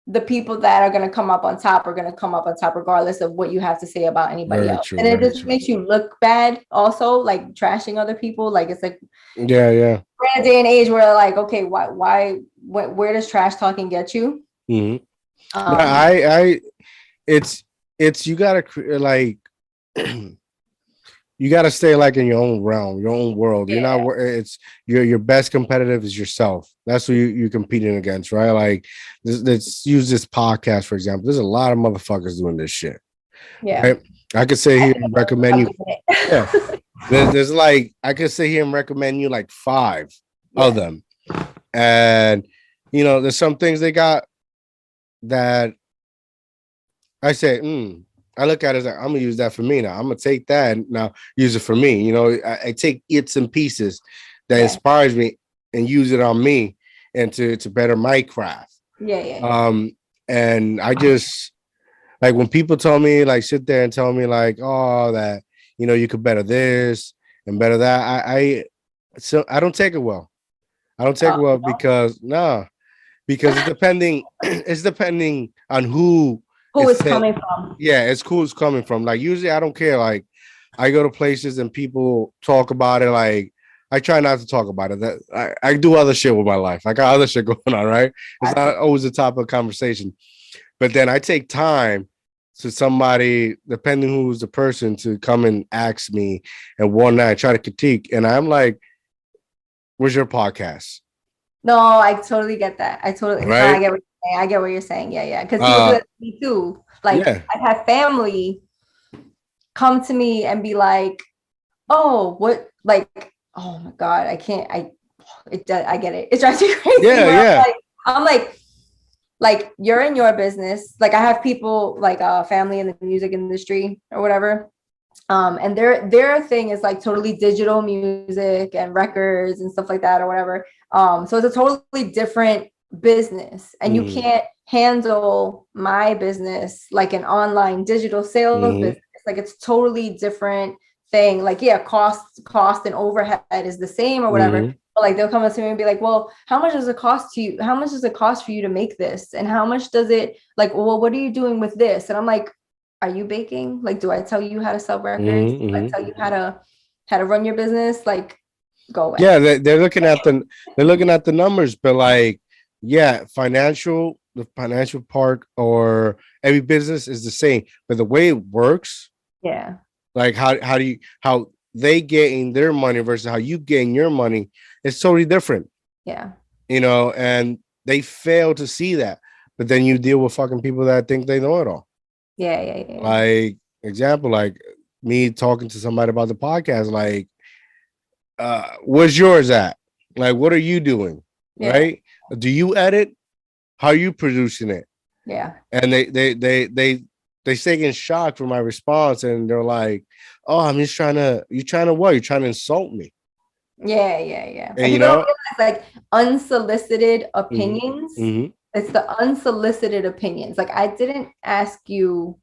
the people that are gonna come up on top are gonna come up on top regardless of what you have to say about anybody else. And it just makes you look bad also, like trashing other people. Like it's like yeah we're in a day and age where like, okay, where does trash talking get you? I it's you gotta like you gotta stay like in your own realm, your own world. You're not it's your best competitive is yourself. That's who you're competing against, right? Like let's use this podcast for example. There's a lot of motherfuckers doing this shit. Right? I could say here and recommend you. Yeah. There's like I could sit here and recommend you like 5 of them. And you know, there's some things they got that I say, I look at it as like, I'm gonna use that for me now. I'm gonna take that and now use it for me. You know, I take bits and pieces that inspires me and use it on me and to better my craft. And I just like when people tell me like sit there and tell me like, oh, that you know you could better this and better that. I don't take it well. I don't take well No? because it's depending it's depending on who Who it's is hit. coming from? Yeah, it's cool it's coming from. Like usually I don't care. Like I go to places and people talk about it. Like I try not to talk about it. That I do other shit with my life. I got other shit going on, right? It's Gotcha. not always the topic of conversation. But then I take time to somebody, depending who's the person, to come and ask me and one night try to critique. And I'm like, where's your podcast? No, I totally get that. I totally, no, I Right? get what you're saying. I get what you're saying. Yeah, yeah. Because people do Uh that to me too. Like yeah. I have family come to me and be like, "Oh, what?" Like, oh my God, I can't. I get it. It drives me crazy. Yeah, Where yeah. I'm like, you're in your business. Like I have people like family in the music industry or whatever. And their thing is like totally digital music and records and stuff like that or whatever. So it's a totally different business, and you Mm-hmm. can't handle my business like an online digital sales Mm-hmm. business. Like it's totally different thing. Like yeah, cost and overhead is the same or whatever. Mm-hmm. But like they'll come up to me and be like, well, how much does it cost to you? How much does it cost for you to make this? And how much does it like, well, what are you doing with this? And I'm like, are you baking? Like, do I tell you how to sell records? Do I Mm-hmm. tell you how to run your business? Like, go away. Yeah, they're looking at the numbers, but like, yeah, the financial part or every business is the same, but the way it works, Yeah. like how do you how they getting their money versus how you getting your money, it's totally different, Yeah. and they fail to see that. But then you deal with fucking people that think they know it all. Yeah. Yeah. Yeah. Like example, like me talking to somebody about the podcast, like where's yours at? Like, what are you doing? Yeah. Right? Do you edit? How are you producing it? Yeah. And they stay in shock for my response, and they're like, "Oh, I'm just trying to. You trying to what? You're trying to insult me?" Yeah. Yeah. Yeah. And And you people don't know, realize like unsolicited mm-hmm, opinions. mm-hmm, It's the unsolicited opinions. Like I didn't ask you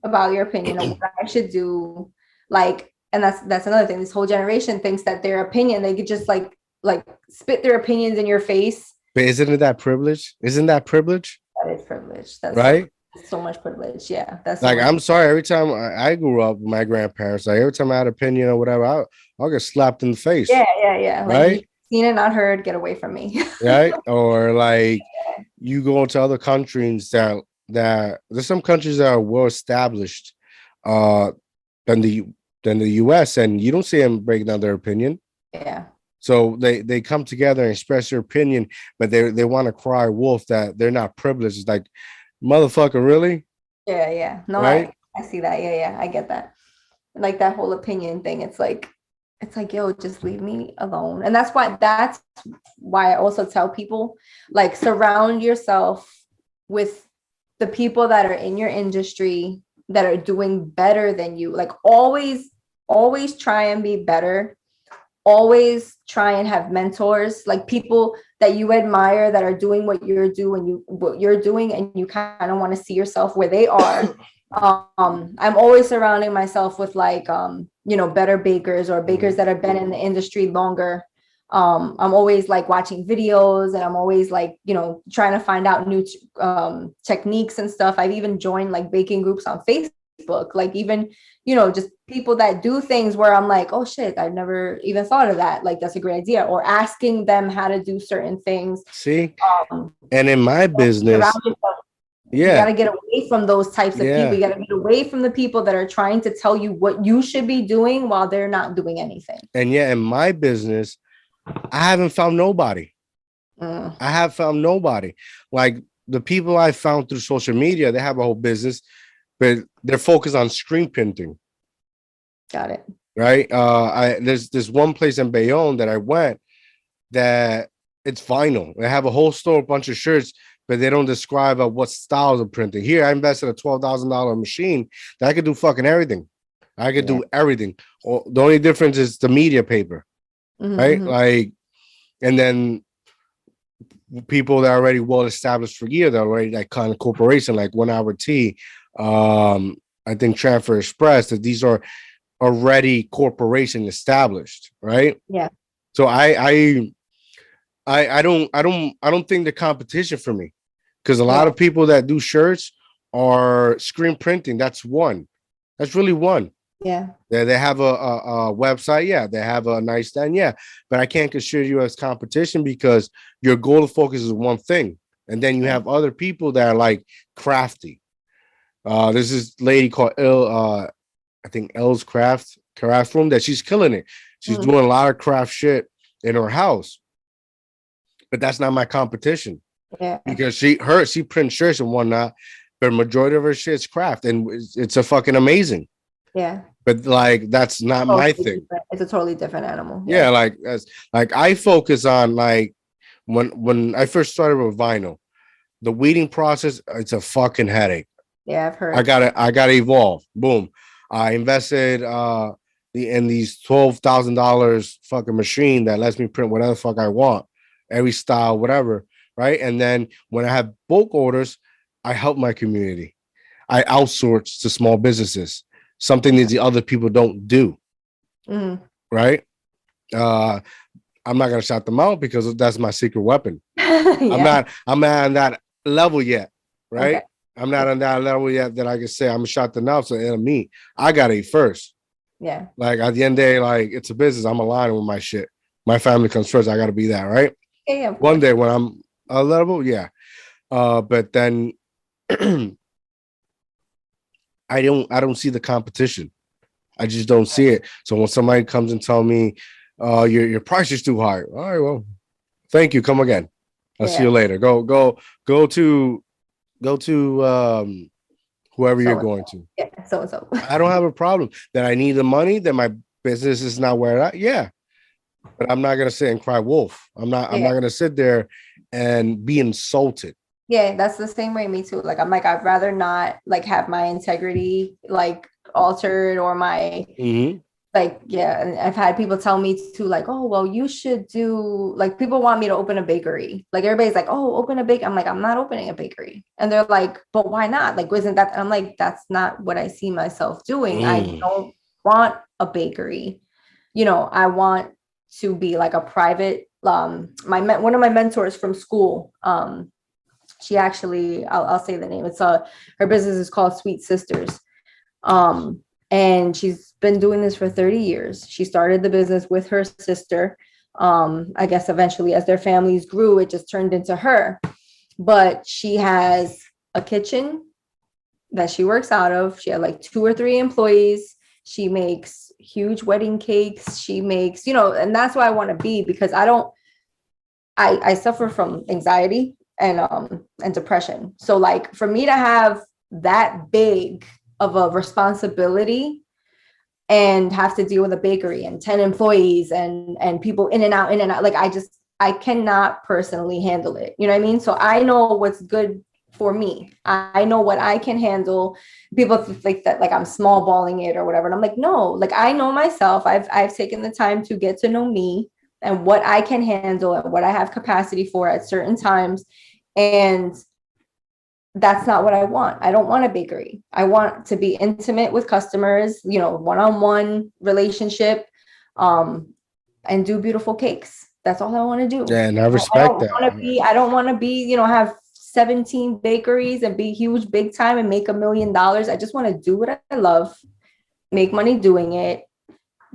about your opinion on what I should do. Like, and that's another thing. This whole generation thinks that their opinion, they could just like spit their opinions in your face. but isn't that privilege? Isn't that privilege? That is privilege. Right? That's so much privilege. Yeah, that's so Like, much. I'm sorry. Every time I grew up with my grandparents, like every time I had opinion or whatever, I'll get slapped in the face. Yeah, yeah, yeah. Like you Right? seen it, not heard. Get away from me. Right? Or like you go into other countries that there's some countries that are well established uh than the US, and you don't see them break down their opinion. Yeah, So they come together and express their opinion, but they want to cry wolf that they're not privileged. It's like motherfucker, really? yeah, yeah. No, I Right? I see that. Yeah, yeah. I get that. Like that whole opinion thing. It's like, yo, just leave me alone. And that's why I also tell people like surround yourself with the people that are in your industry that are doing better than you. Like always try and be better. Always try and have mentors, like people that you admire that are doing what you're doing, and you kind of want to see yourself where they are. I'm always surrounding myself with like better bakers or bakers Mhm. that have been in the industry longer. I'm always like watching videos, and I'm always like trying to find out new techniques and stuff. I've even joined like baking groups on Facebook, like even just people that do things where I'm like, oh shit, I've never even thought of that, like that's a great idea, or asking them how to do certain things. See? um And in my Surround business, yourself. You got yeah, to get away from those types of people. yeah. You got to get away from the people that are trying to tell you what you should be doing while they're not doing anything. And yeah, in my business, I haven't found nobody. Mm, I have found nobody. Like the people I found through social media, they have a whole business, but they're focused on screen printing, got it. right? There's one place in Bayonne that I went that it's vinyl. They have a whole store, a bunch of shirts, but they don't describe what styles of printing. Here, I invested a $12,000 machine that I could do fucking everything. I could Yeah. do everything. The only difference is the media paper, right? Mm-hmm. Like, and then people that are already well established for years, that are already like kind of corporation, like 1 Hour Tea, I think Transfer Express, that these are already corporation established, right? Yeah. So I I don't think the competition for me, because a lot Yeah, of people that do shirts are screen printing. That's one. That's really one. yeah, They have a website, yeah. They have a nice stand, yeah. But I can't consider you as competition because your goal to focus is one thing, and then you yeah. have other people that are like crafty. There's this lady called I think L's craft room that she's killing it. She's Mhm. doing a lot of craft shit in her house, but that's not my competition Yeah, because she prints shirts and whatnot, but majority of her shit's craft and it's a fucking amazing. yeah. But like that's not my Totally thing. different. It's a totally different animal. Yeah, Yeah, like as like I focus on like when I first started with vinyl, the weeding process, it's a fucking headache. yeah. I've I heard. gotta evolve. Boom. I invested in these $12,000 fucking machine that lets me print whatever the fuck I want, every style, whatever. Right. And then when I have bulk orders, I help my community. I outsource to small businesses, something that the other people don't do. Mhm. Right. Uh I'm not gonna shout them out because that's my secret weapon. Yeah. I'm not on that level yet, Okay. right? I'm not on that level yet that I can say I'm gonna shut the out so it'll me. I gotta eat first. Yeah. Like at the end of the day, like it's a business. I'm aligning with my shit. My family comes first. I gotta be that, right? Yeah, yeah, of One course. day when I'm a level, yeah. But then I don't see the competition. I just don't see it. So when somebody comes and tell me your price is too high. All right, well, thank you. Come again. I'll see you Yeah. later. Go to go to whoever you're So and going so. to. Yeah. So and so. I don't have a problem that I need the money, that my business is not where I, yeah. But I'm not gonna sit and cry wolf. I'm Yeah. not gonna sit there and be insulted. Yeah. That's the same way me too. Like I'm like, I'd rather not like have my integrity like altered or my Mm-hmm. like yeah. And I've had people tell me too, like, oh well, you should do like people want me to open a bakery. Like everybody's like, oh, open a bake. I'm like, I'm not opening a bakery. And they're like, but why not? Like, isn't that I'm like, that's not what I see myself doing. I Mm. don't want a bakery. I want to be like a private one of my mentors from school, she actually I'll say the name. It's her business is called Sweet Sisters. Um, and she's been doing this for 30 years. She started the business with her sister. I guess eventually as their families grew, it just turned into her. But she has a kitchen that she works out of. She had like 2 or 3 employees. She makes huge wedding cakes. She makes, and that's why I want to be because I suffer from anxiety and depression. So like for me to have that big of a responsibility and have to deal with a bakery and 10 employees and people in and out, like I cannot personally handle it. You know what I mean? So I know what's good for me. I know what I can handle. People think that like I'm small balling it or whatever. And I'm like, no, like I know myself. I've taken the time to get to know me and what I can handle and what I have capacity for at certain times. And that's not what I want. I don't want a bakery. I want to be intimate with customers, one-on-one relationship, um, and do beautiful cakes. That's all I want to do. And I I respect don't that. want to be, I don't want to be, have 17 bakeries and be huge big time and make $1 million. I just want to do what I love, make money doing it,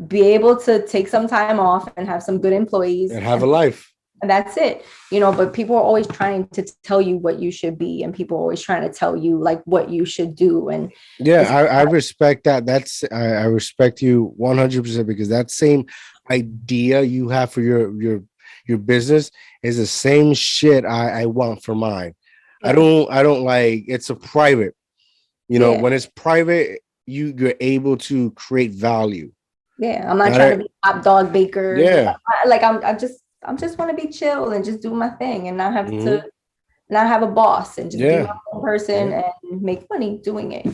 be able to take some time off and have some good employees And have a life. and that's it. But people are always trying to tell you what you should be and people are always trying to tell you like what you should do. And Yeah, it's I respect that. I respect you 100% because that same idea you have for your business is the same shit I want for mine. yeah, I don't like it's a private. yeah, When it's private, you're able to create value. yeah. I'm not Not trying to a, be a top dog baker. yeah. Like I'm just want to be chill and just do my thing and Hmm. not have a boss and just be my Yeah. own person Yeah. and make money doing it.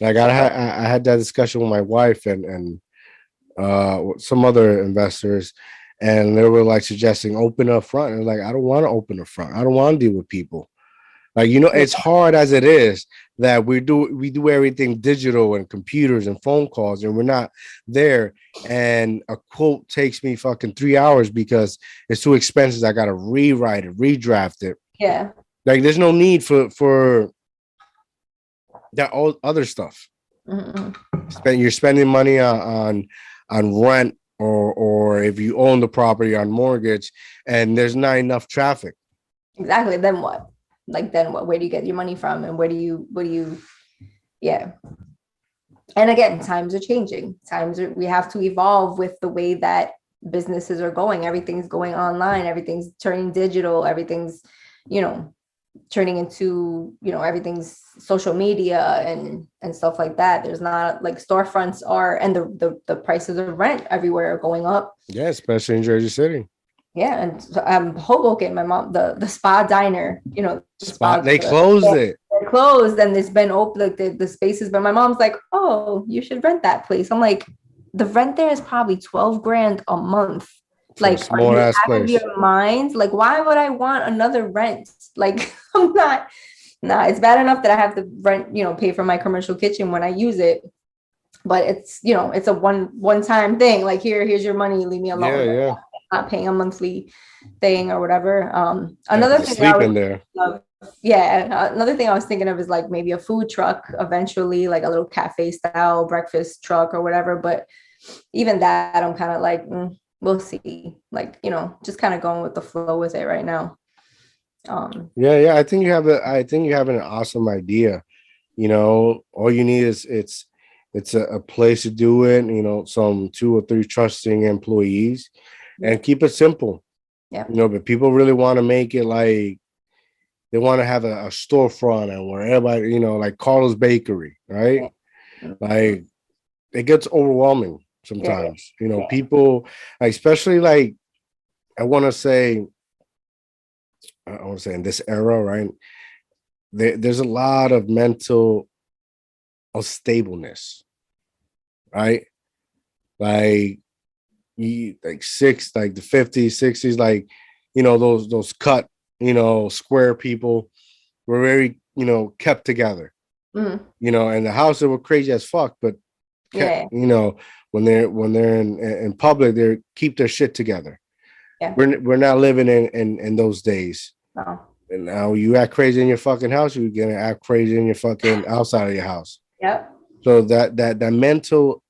Like So I had that discussion with my wife and some other investors, and they were like suggesting open up front. And like, I don't want to open up front. I don't want to deal with people. Like, it's hard as it is that we do everything digital and computers and phone calls, and we're not there. And a quote takes me fucking 3 hours because it's too expensive. I gotta rewrite it, redraft it. Yeah. Like, there's no need for that all other stuff. Mm-mm. You're spending money on rent, or if you own the property, on mortgage, and there's not enough traffic. Exactly. Then what? Like, then what? Where do you get your money from? And what do you, yeah. And again, times are changing. We have to evolve with the way that businesses are going. Everything's going online. Everything's turning digital. Everything's, turning into, everything's social media and stuff like that. There's not like storefronts are, and the prices of rent everywhere are going up. Yeah, especially in Jersey City. Yeah, and so, Hoboken, my mom, the spa diner, They closed it. They're closed, and it's been open, like the spaces. But my mom's like, "Oh, you should rent that place." I'm like, the rent there is probably $12,000 a month. Like, are you out of your mind? Like, why would I want another rent? Like, I'm not. Nah, it's bad enough that I have to rent, pay for my commercial kitchen when I use it. But it's, it's a one-time thing. Like, here's your money. Leave me alone. Yeah, yeah. Not paying a monthly thing or whatever. Another thing another thing I was thinking of is like maybe a food truck eventually, like a little cafe style breakfast truck or whatever. But even that, I'm kind of like, we'll see. Like, just kind of going with the flow with it right now. Yeah. I think you have an awesome idea. All you need is it's a place to do it. Some 2 or 3 trusting employees. And keep it simple. Yeah. But people really want to make it like they want to have a storefront and where everybody, like Carlos Bakery, right? Yeah. Like, it gets overwhelming sometimes. People, especially like I want to say in this era, right? There's a lot of mental unstableness, right? Like, like the 50s, 60s, like, those cut, square people were very, kept together. And the house, they were crazy as fuck, but kept, when they're in public, they keep their shit together. Yeah. We're not living in those days. No. And now you act crazy in your fucking house, you're gonna act crazy in your fucking outside of your house. Yep. So that mental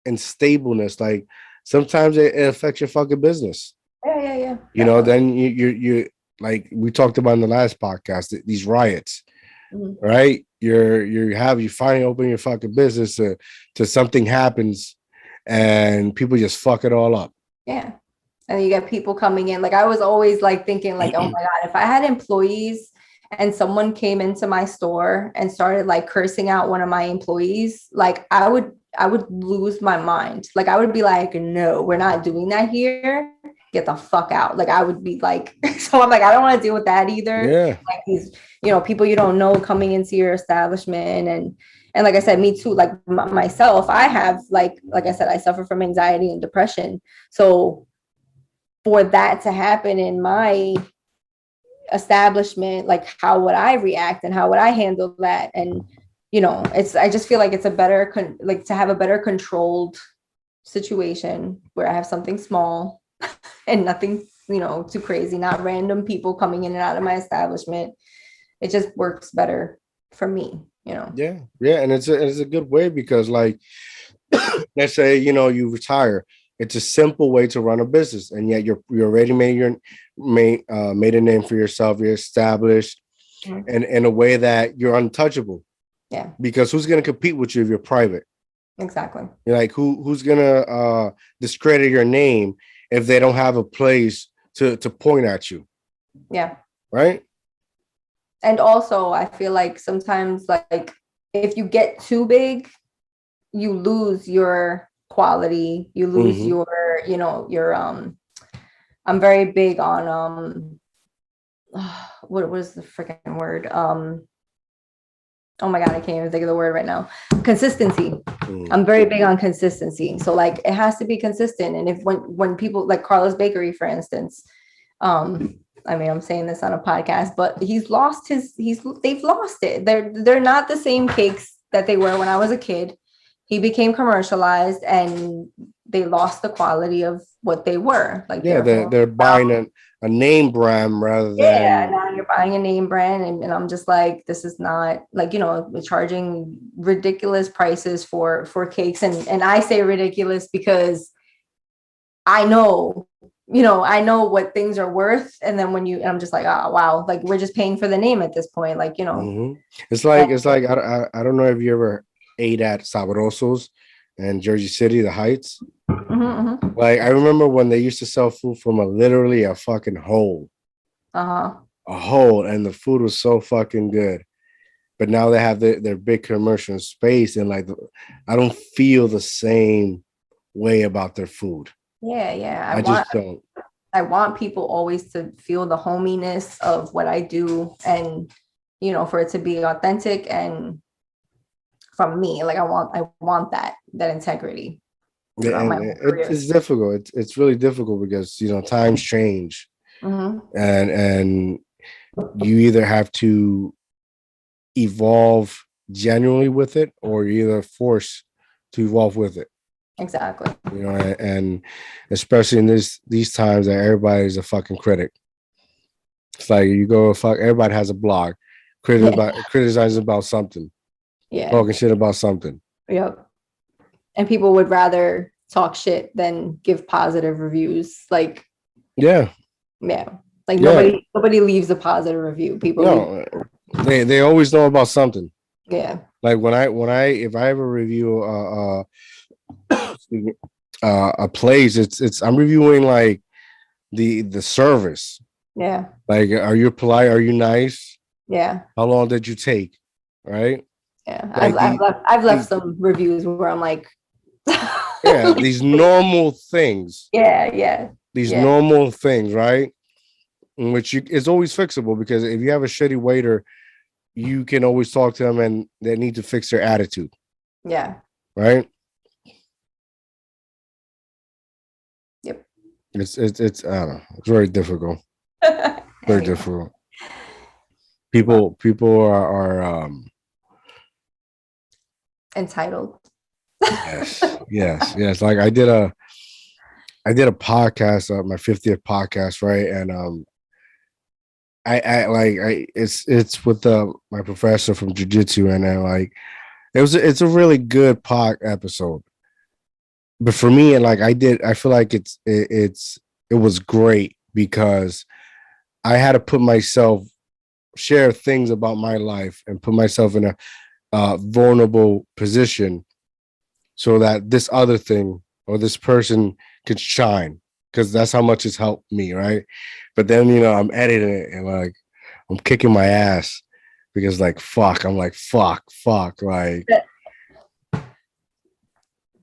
instableness, like, sometimes it affects your fucking business. Yeah. Then you like we talked about in the last podcast, these riots, right? You finally open your fucking business to something happens, and people just fuck it all up. Yeah. And you get people coming in. Like, I was always like thinking like, oh my God, if I had employees and someone came into my store and started like cursing out one of my employees, like I would lose my mind. Like, I would be like, no, we're not doing that here. Get the fuck out. Like, I would be like, so I'm like, I don't want to deal with that either. Yeah. Like, these, people you don't know coming into your establishment. And like I said, me too, like myself, I have like I said, I suffer from anxiety and depression. So for that to happen in my establishment, like, how would I react and how would I handle that? And I just feel like it's a better to have a better controlled situation where I have something small and nothing too crazy, not random people coming in and out of my establishment. It just works better for me. Yeah, and it's a good way because, like, let's say you retire. It's a simple way to run a business, and yet you already made a name for yourself. You're established, and in a way that you're untouchable. Yeah. Because who's going to compete with you if you're private? Exactly. You're like, who's going to discredit your name if they don't have a place to point at you? Yeah. Right. And also, I feel like sometimes, like, if you get too big, you lose your quality. You lose your I'm very big on what was the freaking word? Oh my God, I can't even think of the word right now. Consistency. I'm very big on consistency. So like, it has to be consistent. And if when people like Carlos Bakery, for instance, I mean, I'm saying this on a podcast, but they've lost it. They're not the same cakes that they were when I was a kid. He became commercialized and they lost the quality of what they were. Like Yeah, they're buying a name brand rather yeah, than now you're buying a name brand, and I'm just like, this is not like, we're charging ridiculous prices for cakes, and I say ridiculous because I know, I know what things are worth, and then and I'm just like, oh wow, like we're just paying for the name at this point, like Mhm. and- It's like I don't know if you ever ate at Sabrosos in Jersey City, the Heights. Mhm, mhm. Like I remember when they used to sell food from literally a fucking Uh-huh. a hole, and the food was so fucking good. But now they have their big commercial space, and like I don't feel the same way about their food. Yeah, yeah. I just don't. I want people always to feel the hominess of what I do, and for it to be authentic and from me. Like I want that integrity Yeah, throughout my and whole career. it's difficult. It's really difficult because times change, Mhm. and you either have to evolve genuinely with it, or you're either forced to evolve with it. Exactly. And especially in these times that everybody's a fucking critic. It's like you go fuck. Everybody has a blog, Yeah. criticizing about something, Yeah. talking shit about something. Yep. And people would rather talk shit than give positive reviews. Like, Yeah, yeah. Like yeah. nobody leaves a positive review. People leave. No, they always know about something. Yeah. Like if I ever review excuse me, a place, it's I'm reviewing like the service. Yeah. Like, are you polite? Are you nice? Yeah. How long did you take? Right? Yeah. I've Like I've left I've left the some reviews where I'm like, yeah, like, these normal things, yeah, yeah, these yeah, normal things, right? In which it's always fixable, because if you have a shitty waiter, you can always talk to them and they need to fix their attitude, yeah. right? Yep. It's I don't know. It's very difficult. Very Anyway, difficult. well, People are entitled. yes. Like I did a podcast, my 50th podcast, right? And I it's with my professor from jiu-jitsu, and then like it's a really good pod episode. But for me, and like I feel like it was great because I had to put myself, share things about my life and put myself in a vulnerable position so that this other thing or this person could shine, because that's how much it's helped me, right? But then I'm editing it and like I'm kicking my ass because like fuck, I'm like fuck, like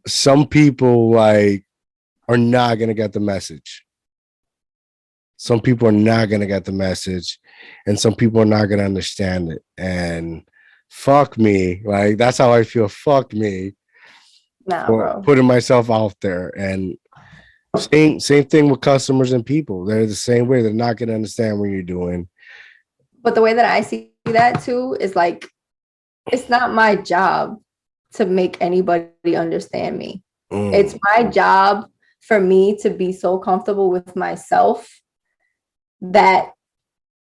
some people like are not gonna get the message. Some people are not gonna get the message, and some people are not gonna understand it. And fuck me, like that's how I feel. Fuck me Nah, for bro. putting myself out there. And same thing with customers and people. They're the same way. They're not gonna understand what you're doing. But the way that I see that too is like, it's not my job to make anybody understand me. It's Mm, my job for me to be so comfortable with myself that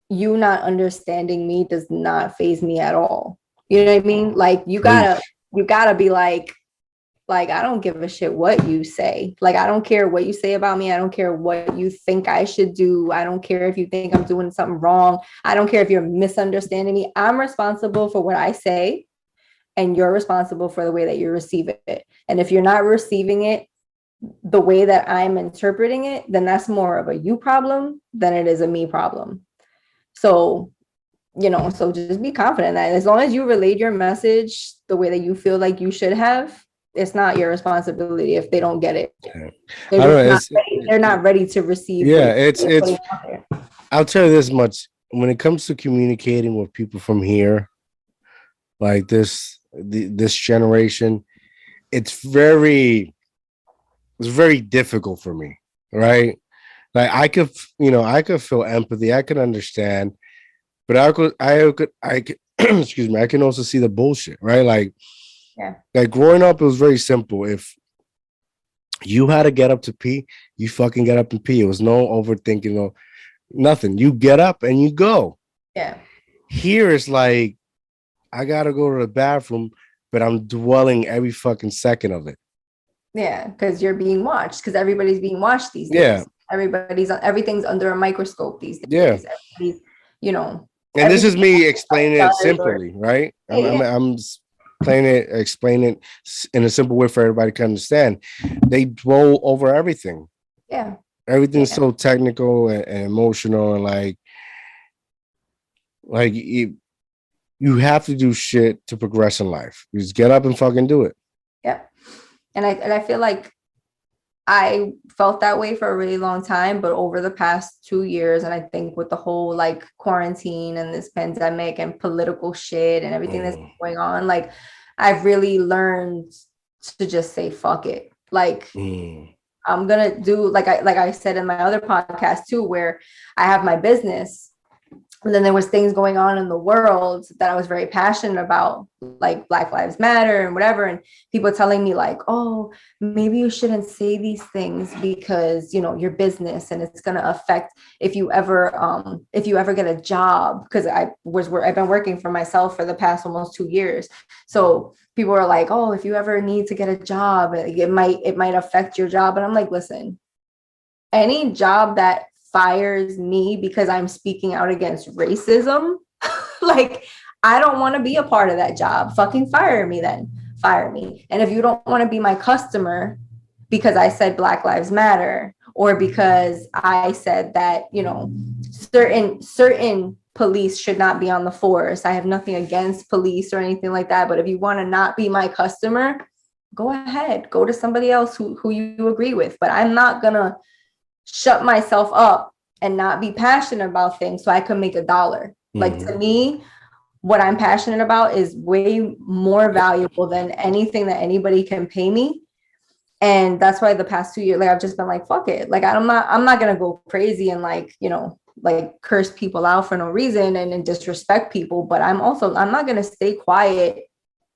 you not understanding me does not phase me at all. You know what I mean? Like preach. you gotta be like I don't give a shit what you say. Like I don't care what you say about me. I don't care what you think I should do. I don't care if you think I'm doing something wrong. I don't care if you're misunderstanding me. I'm responsible for what I say, and you're responsible for the way that you receive it. And if you're not receiving it the way that I'm interpreting it, then that's more of a you problem than it is a me problem. So, so just be confident that as long as you relayed your message the way that you feel like you should have, it's not your responsibility if they don't get it. Yeah. They're I don't just know. not ready. They're not ready to receive what Yeah. you're putting out there. I'll tell you this much: when it comes to communicating with people from here, like this generation, it's very difficult for me, right? Like I could, I could feel empathy. I could understand, but I could excuse me. I can also see the bullshit, right? Yeah. Like growing up, it was very simple. If you had to get up to pee, you fucking get up and pee. It was no overthinking, no nothing. You get up and you go. Yeah. Here it's like I gotta go to the bathroom, but I'm dwelling every fucking second of it. Yeah, because you're being watched, because everybody's being watched these Yeah, days. Everything's under a microscope these yeah. days. Everybody's, you know, And this is everything me explaining it does or simply, right? yeah, yeah, I'm playing it, explain it in a simple way for everybody to understand. They dwell over everything. yeah, Everything's yeah, so technical and emotional, and like you have to do shit to progress in life. You just get up and fucking do it. yeah. And I feel like I felt that way for a really long time, but over the past 2 years, and I think with the whole like quarantine and this pandemic and political shit and everything that's Mm, going on, like I've really learned to just say fuck it. Like mm, I'm gonna do like I said in my other podcast too, where I have my business. And then there was things going on in the world that I was very passionate about, like Black Lives Matter and whatever. And people telling me like, oh, maybe you shouldn't say these things because your business and it's gonna affect if you ever get a job. Because I've been working for myself for the past almost 2 years. So people are like, oh, if you ever need to get a job, it might affect your job. And I'm like, listen, any job that fires me because I'm speaking out against racism, like I don't want to be a part of that job. Fucking fire me then. Fire me. And if you don't want to be my customer because I said Black Lives Matter or because I said that, certain police should not be on the force. I have nothing against police or anything like that. But if you want to not be my customer, go ahead. Go to somebody else who you agree with. But I'm not gonna shut myself up and not be passionate about things so I can make a dollar. Like to mm. me, what I'm passionate about is way more valuable than anything that anybody can pay me. And that's why the past 2 years, like I've just been like, fuck it. Like I'm not gonna go crazy and like curse people out for no reason and disrespect people. But I'm not gonna stay quiet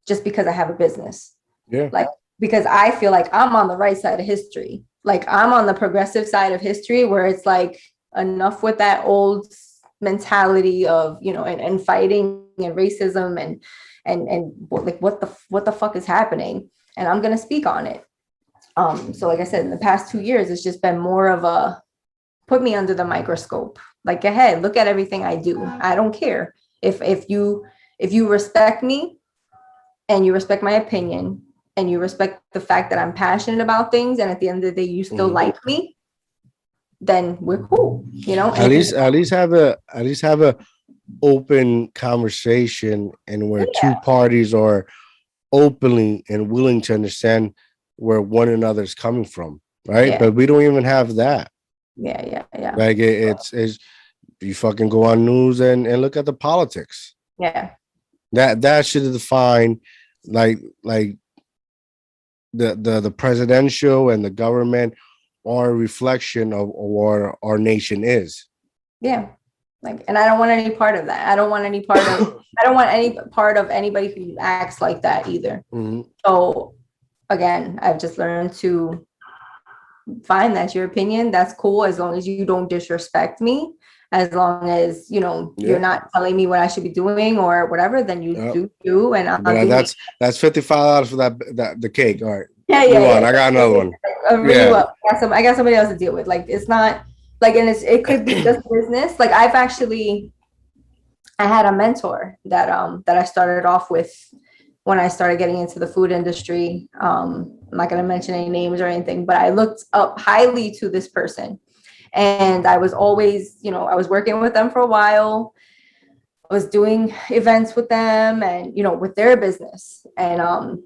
just because I have a business. Yeah. Like because I feel like I'm on the right side of history. Like I'm on the progressive side of history where it's like enough with that old mentality of, and fighting and racism and like what the fuck is happening. And I'm gonna speak on it. So like I said, in the past 2 years, it's just been more of a put me under the microscope. Like go ahead, look at everything I do. I don't care. If you respect me and you respect my opinion and you respect the fact that I'm passionate about things and at the end of the day you still Mm. like me, then we're cool, At and least have a open conversation and where two yeah, parties are openly and willing to understand where one another is coming from, right? yeah, But we don't even have that. yeah, yeah, yeah, Like it's you fucking go on news and look at the politics. yeah, That should define like the presidential and the government are a reflection of what our nation is. yeah. Like, and I don't want any part of that. I don't want any part of anybody who acts like that either. Mhm. So again, I've just learned to fine, that's your opinion. That's cool as long as you don't disrespect me. As long as you're Yeah. not telling me what I should be doing or whatever, then you Yep. do you, and But I'll do me. that's $55 for that the cake. All right, Yeah, move yeah, on. I yeah. got another one. Ring you Yeah. up. I got somebody else to deal with. Like it's not like, and it could be just business. Like I had a mentor that I started off with when I started getting into the food industry. I'm not going to mention any names or anything, but I looked up highly to this person. And I was always, I was working with them for a while. I was doing events with them and, with their business and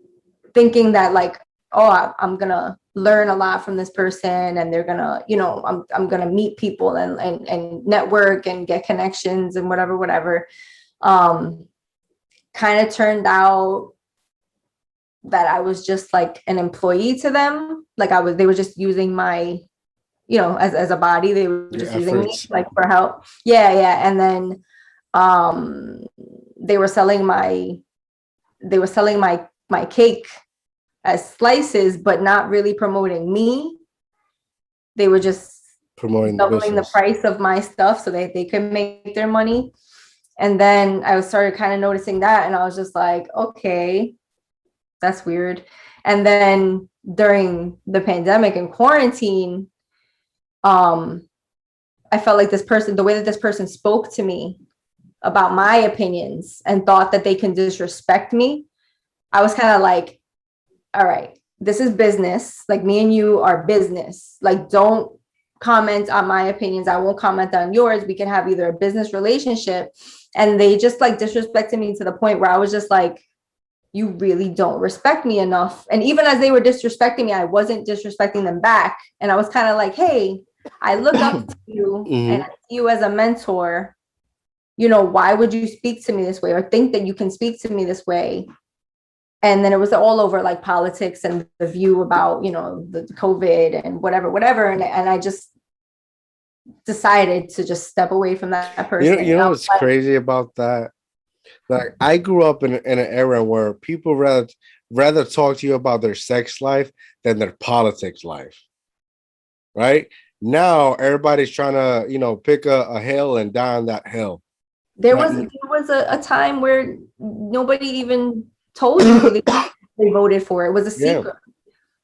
thinking that like, oh, I'm going to learn a lot from this person and they're going to, I'm going to meet people and network and get connections and whatever. Kind of turned out that I was just like an employee to them. Like they were just using my as a body. They were Your just using me efforts. like for help. Yeah. And then um they were selling my cake as slices, but not really promoting me. They were just Promoting the doubling the business. price of my stuff so they could make their money. And then I started kind of noticing that, and I was just like, okay, that's weird. And then during the pandemic and quarantine, um, I felt like the way that this person spoke to me about my opinions and thought that they can disrespect me, I was kind of like, all right, this is business. Like, me and you are business. Like, don't comment on my opinions. I won't comment on yours. We can have either a business relationship. And they just like disrespected me to the point where I was just like, you really don't respect me enough. And even as they were disrespecting me, I wasn't disrespecting them back. And I was kind of like, hey, I look up to you and I see you as a mentor. Why would you speak to me this way or think that you can speak to me this way? And then it was all over like politics and the view about, the COVID and whatever. And I just decided to just step away from that person. You know what's crazy about that? Like, I grew up in an era where people rather talk to you about their sex life than their politics life. Right now, everybody's trying to pick a hill and die on that hill. There was a time where nobody even told you who they voted for. It was a secret.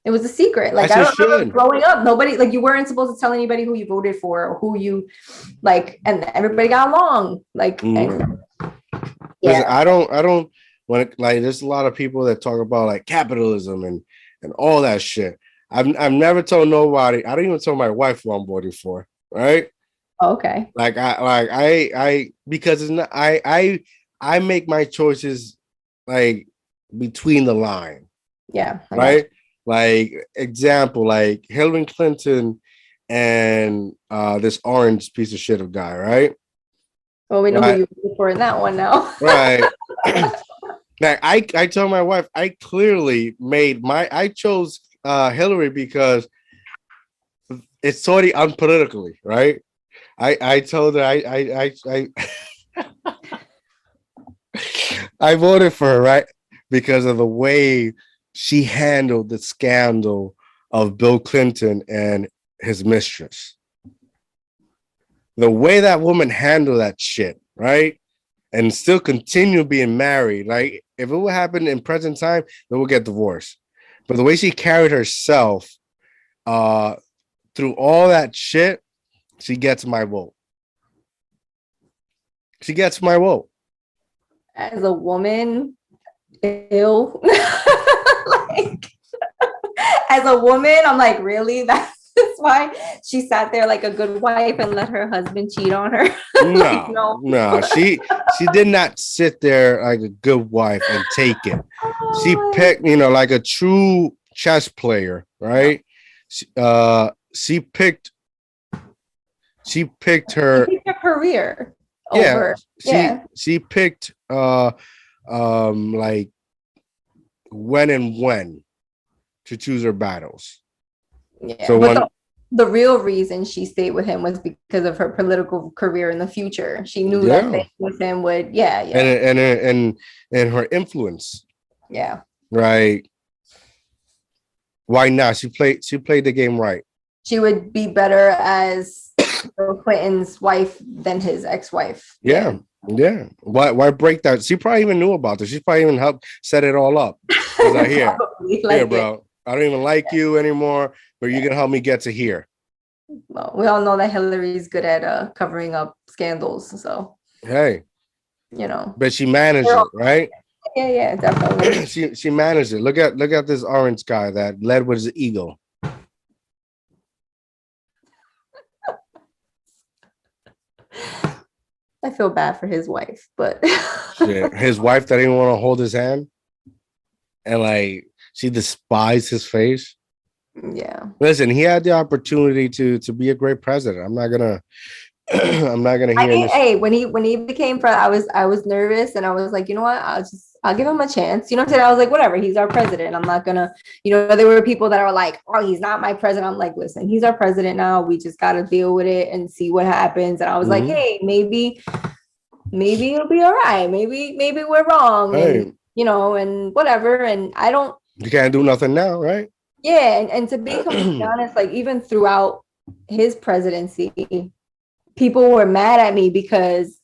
It was a secret. Like, I don't remember growing up, nobody, like, you weren't supposed to tell anybody who you voted for or who you like, and everybody got along. Like, and, listen, I don't want to, like, there's a lot of people that talk about like capitalism and all that shit. I've never told nobody. I don't even tell my wife who I'm voting for. Right? Okay. Like I because it's not, I make my choices like between the line. Yeah. Right. Like, example, like Hillary Clinton and this orange piece of shit of guy. Right. Well, we know who you voted for in that one now. Right. Like, I told my wife, I clearly I chose Hillary because it's totally unpolitically, right? I told her I voted for her, right? Because of the way she handled the scandal of Bill Clinton and his mistress. The way that woman handled that shit, right? And still continue being married. Like, if it would happen in present time, they would get divorced. But the way she carried herself through all that shit, she gets my vote. She gets my vote. As a woman, ew. Like, as a woman, I'm like, really? That's why she sat there like a good wife and let her husband cheat on her? Like, no. She did not sit there like a good wife and take it. She picked, like a true chess player, right? She picked her. She picked her career. She picked like when to choose her battles. Yeah, so but the real reason she stayed with him was because of her political career in the future. She knew that staying with him would, and her influence. Yeah. Right. Why not? She played the game right. She would be better as Bill Clinton's wife than his ex-wife. Yeah. Why break that? She probably even knew about this. She probably even helped set it all up. Like, here, bro. I don't even like you anymore, but you're gonna help me get to here. Well, we all know that Hillary's good at covering up scandals. So, hey, but she managed it, right? Yeah, definitely. she managed it. Look at this orange guy that led with his ego. I feel bad for his wife, but his wife that didn't want to hold his hand, and like, she despised his face. Yeah. Listen, he had the opportunity to be a great president. I'm not gonna I'm not gonna hear this. Hey, when he became president, I was nervous and I was like, you know what? I'll give him a chance. You know what I'm saying? I was like, whatever, he's our president. I'm not gonna, there were people that are like, oh, he's not my president. I'm like, listen, he's our president now. We just gotta deal with it and see what happens. And I was like, hey, maybe it'll be all right. Maybe we're wrong. Hey. And and whatever. And I don't, You can't do nothing now, right? yeah. And to be completely honest, like even throughout his presidency, people were mad at me because,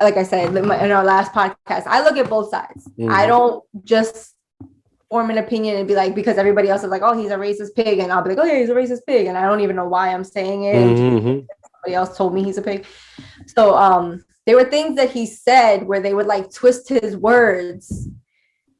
like I said in our last podcast, I look at both sides. I don't just form an opinion and be like, because everybody else is like, oh, he's a racist pig, and I'll be like, oh yeah, he's a racist pig, and I don't even know why I'm saying it. Somebody else told me he's a pig. So there were things that he said where they would like twist his words,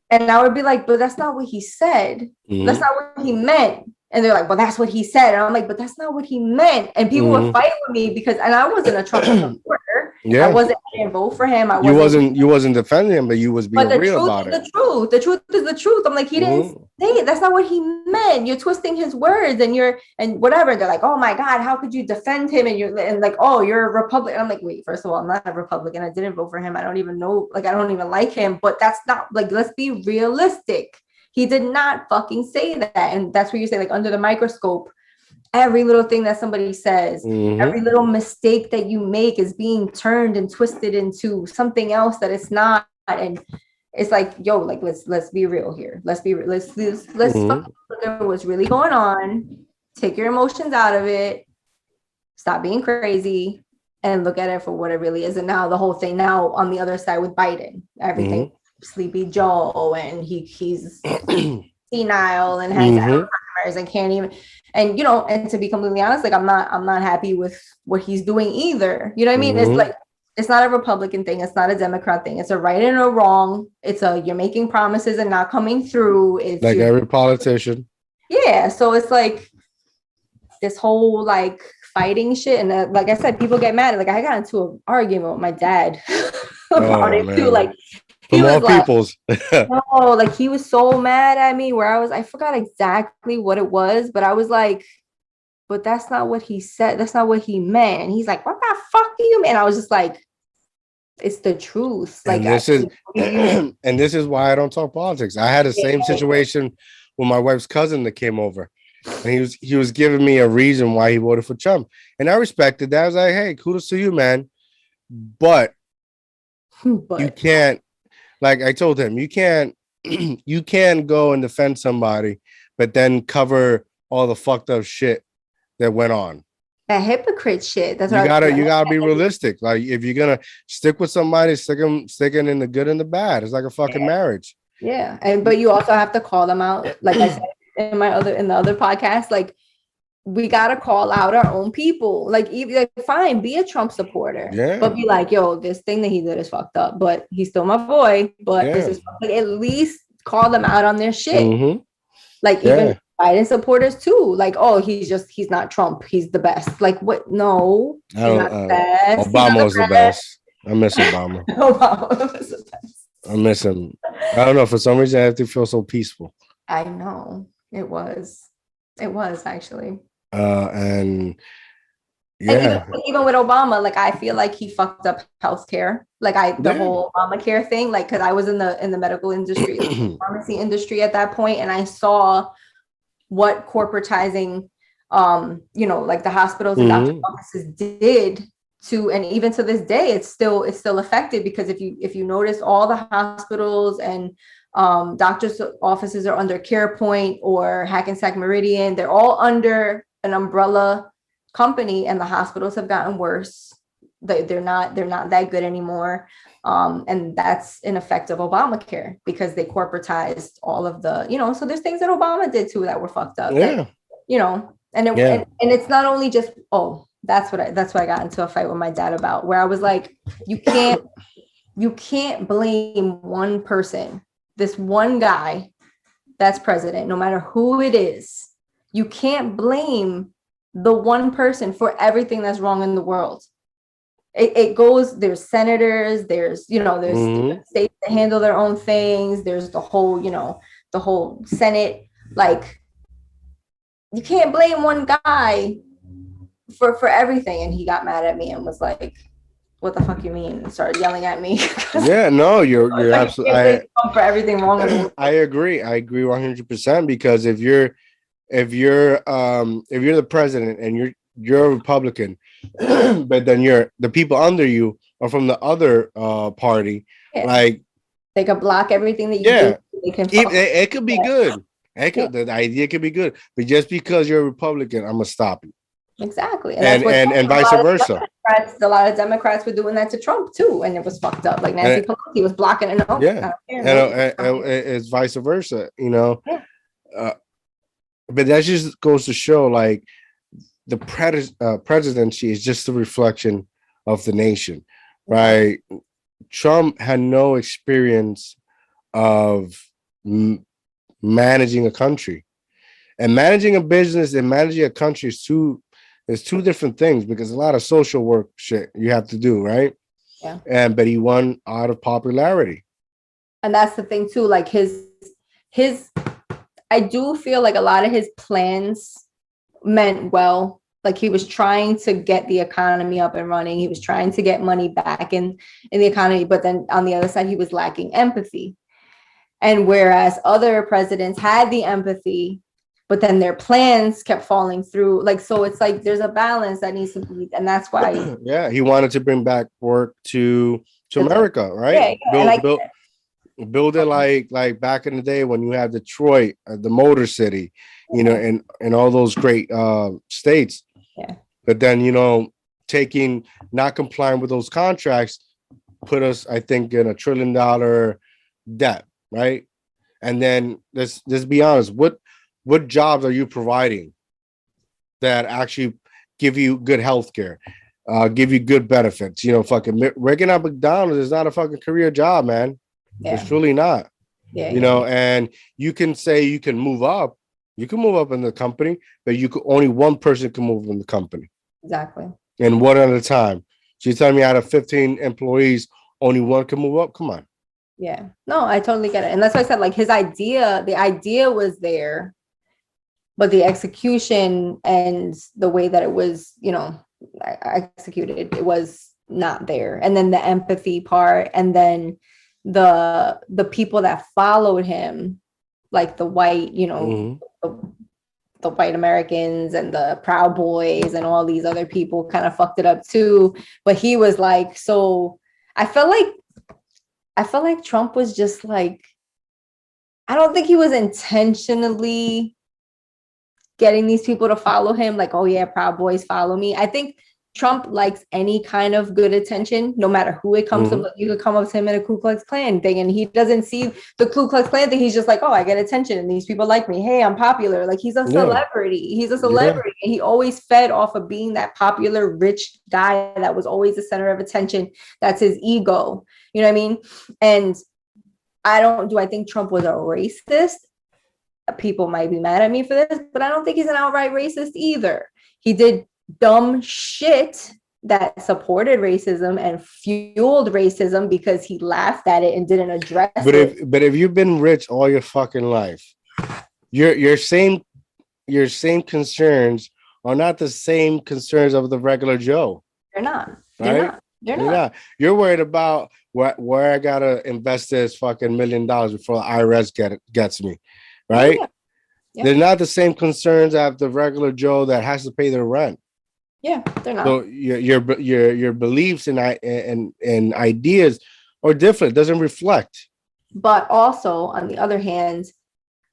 and I would be like, but that's not what he said. That's not what he meant. And they're like, well, that's what he said. And I'm like, but that's not what he meant. And people would fight with me because, and I wasn't a Trump supporter. I didn't vote for him. You wasn't defending him, but you was being real about it. The truth is the truth. I'm like, he didn't say it. That's not what he meant. You're twisting his words and whatever. And they're like, oh my God, how could you defend him? And like, oh, you're a Republican. I'm like, wait, first of all, I'm not a Republican. I didn't vote for him. I don't even know, like, I don't even like him, but that's not like, let's be realistic. He did not fucking say that. And that's what you say, like under the microscope, every little thing that somebody says, every little mistake that you make is being turned and twisted into something else that it's not. And it's like, yo, like, let's be real here. Let's look at what's really going on. Take your emotions out of it. Stop being crazy and look at it for what it really is. And now the whole thing now on the other side with Biden, everything. Sleepy Joe, and he's senile and has Alzheimer's and can't even, and and to be completely honest, like I'm not happy with what he's doing either. You know what I mean? It's like, it's not a Republican thing, it's not a Democrat thing, it's a right and a wrong. It's you're making promises and not coming through. It's like every politician. Yeah, so it's like this whole like fighting shit, and like I said, people get mad. Like I got into an argument with my dad about it too. Like he was like, no, like he was so mad at me where I forgot exactly what it was, but I was like, but that's not what he said. That's not what he meant. And he's like, what the fuck do you mean? I was just like, it's the truth. Like, and this is why I don't talk politics. I had the same situation with my wife's cousin that came over, and he was giving me a reason why he voted for Trump, and I respected that. I was like, hey, kudos to you, man, but you can't. Like I told him, you can't go and defend somebody, but then cover all the fucked up shit that went on. That hypocrite shit. That's you gotta be realistic. Like if you're gonna stick with somebody, sticking in the good and the bad. It's like a fucking marriage. Yeah, but you also have to call them out. Like I said in the other podcast, like we gotta call out our own people. Like, fine, be a Trump supporter, but be like, yo, this thing that he did is fucked up, but he's still my boy. But this is like, at least call them out on their shit. Like even Biden supporters too. Like, oh, he's not Trump. He's the best. Like, what? No, he's not the best. Obama was the best. I miss Obama. Obama was the best. I miss him. I don't know. For some reason, I have to feel so peaceful. I know it was actually. And even with Obama, like I feel like he fucked up healthcare. Like the whole Obamacare thing, like because I was in the medical industry, pharmacy industry at that point, and I saw what corporatizing, like the hospitals and doctor's offices did to, and even to this day, it's still affected because if you notice, all the hospitals and doctors' offices are under CarePoint or Hackensack Meridian. They're all under an umbrella company, and the hospitals have gotten worse. They're not that good anymore, and that's an effect of Obamacare because they corporatized all of the, so there's things that Obama did too that were fucked up. And it's not only just, that's what I got into a fight with my dad about, where I was like, you can't blame one person, this one guy that's president, no matter who it is. You can't blame the one person for everything that's wrong in the world. It goes, there's senators, there's states that handle their own things. There's the whole Senate. Like, you can't blame one guy for everything. And he got mad at me and was like, what the fuck you mean? And started yelling at me. Yeah, no, you're Like, absolutely. for everything wrong in the world. I agree. I agree 100% because if you're the president and you're a Republican, but then the people under you are from the other party, Yeah. like They could block everything that you yeah, do. They can it could be good. Yeah. The idea could be good, but just because you're a Republican, I'm gonna stop you. Exactly. And that's what And vice versa. A lot of Democrats were doing that to Trump too, and it was fucked up. Like Nancy Pelosi was blocking it. No, Yeah, and it's vice versa. You know, yeah. But that just goes to show, like, the presidency is just a reflection of the nation, right? Trump had no experience of managing a country, and managing a business and managing a country is two different things, because a lot of social work shit you have to do, right? Yeah. But he won out of popularity. And that's the thing too. Like his I do feel like a lot of his plans meant well. Like he was trying to get the economy up and running. He was trying to get money back in the economy, but then on the other side, he was lacking empathy. And whereas other presidents had the empathy, but then their plans kept falling through. Like, so it's like there's a balance that needs to be, and that's why. Yeah, he wanted to bring back work to America, right? Yeah. Build it like back in the day when you had Detroit, the Motor City, you know, and all those great states. Yeah. But then, not complying with those contracts put us, I think, in $1 trillion debt, right? And then let's be honest, what jobs are you providing that actually give you good health care, give you good benefits? Fucking working at McDonald's is not a fucking career job, man. Yeah. It's truly not. Yeah. And you can say you can move up. You can move up in the company, but only one person can move in the company. Exactly. And one at a time. So you're telling me out of 15 employees, only one can move up? Come on. Yeah. No, I totally get it. And that's why I said, like, the idea was there, but the execution and the way that it was, executed, it was not there. And then the empathy part, and then the people that followed him, like the white, the white Americans and the Proud Boys and all these other people kind of fucked it up too. But he was like, so I felt like Trump was just like, I don't think he was intentionally getting these people to follow him. Like, oh yeah, Proud Boys follow me. I think Trump likes any kind of good attention, no matter who it comes to. You could come up to him in a Ku Klux Klan thing, and he doesn't see the Ku Klux Klan thing. He's just like, oh, I get attention, and these people like me. Hey, I'm popular. Like, he's a celebrity. He's a celebrity. Yeah. And he always fed off of being that popular, rich guy that was always the center of attention. That's his ego. You know what I mean? And I think Trump was a racist? People might be mad at me for this, but I don't think he's an outright racist either. He did dumb shit that supported racism and fueled racism because he laughed at it and didn't address it. But if you've been rich all your fucking life, your same concerns are not the same concerns of the regular Joe. They're not. Right? They're not. You're worried about where I gotta invest this fucking $1 million before the IRS gets me, right? Yeah. They're not the same concerns of the regular Joe that has to pay their rent. Yeah, they're not. So your beliefs and ideas are different. It doesn't reflect. But also, on the other hand,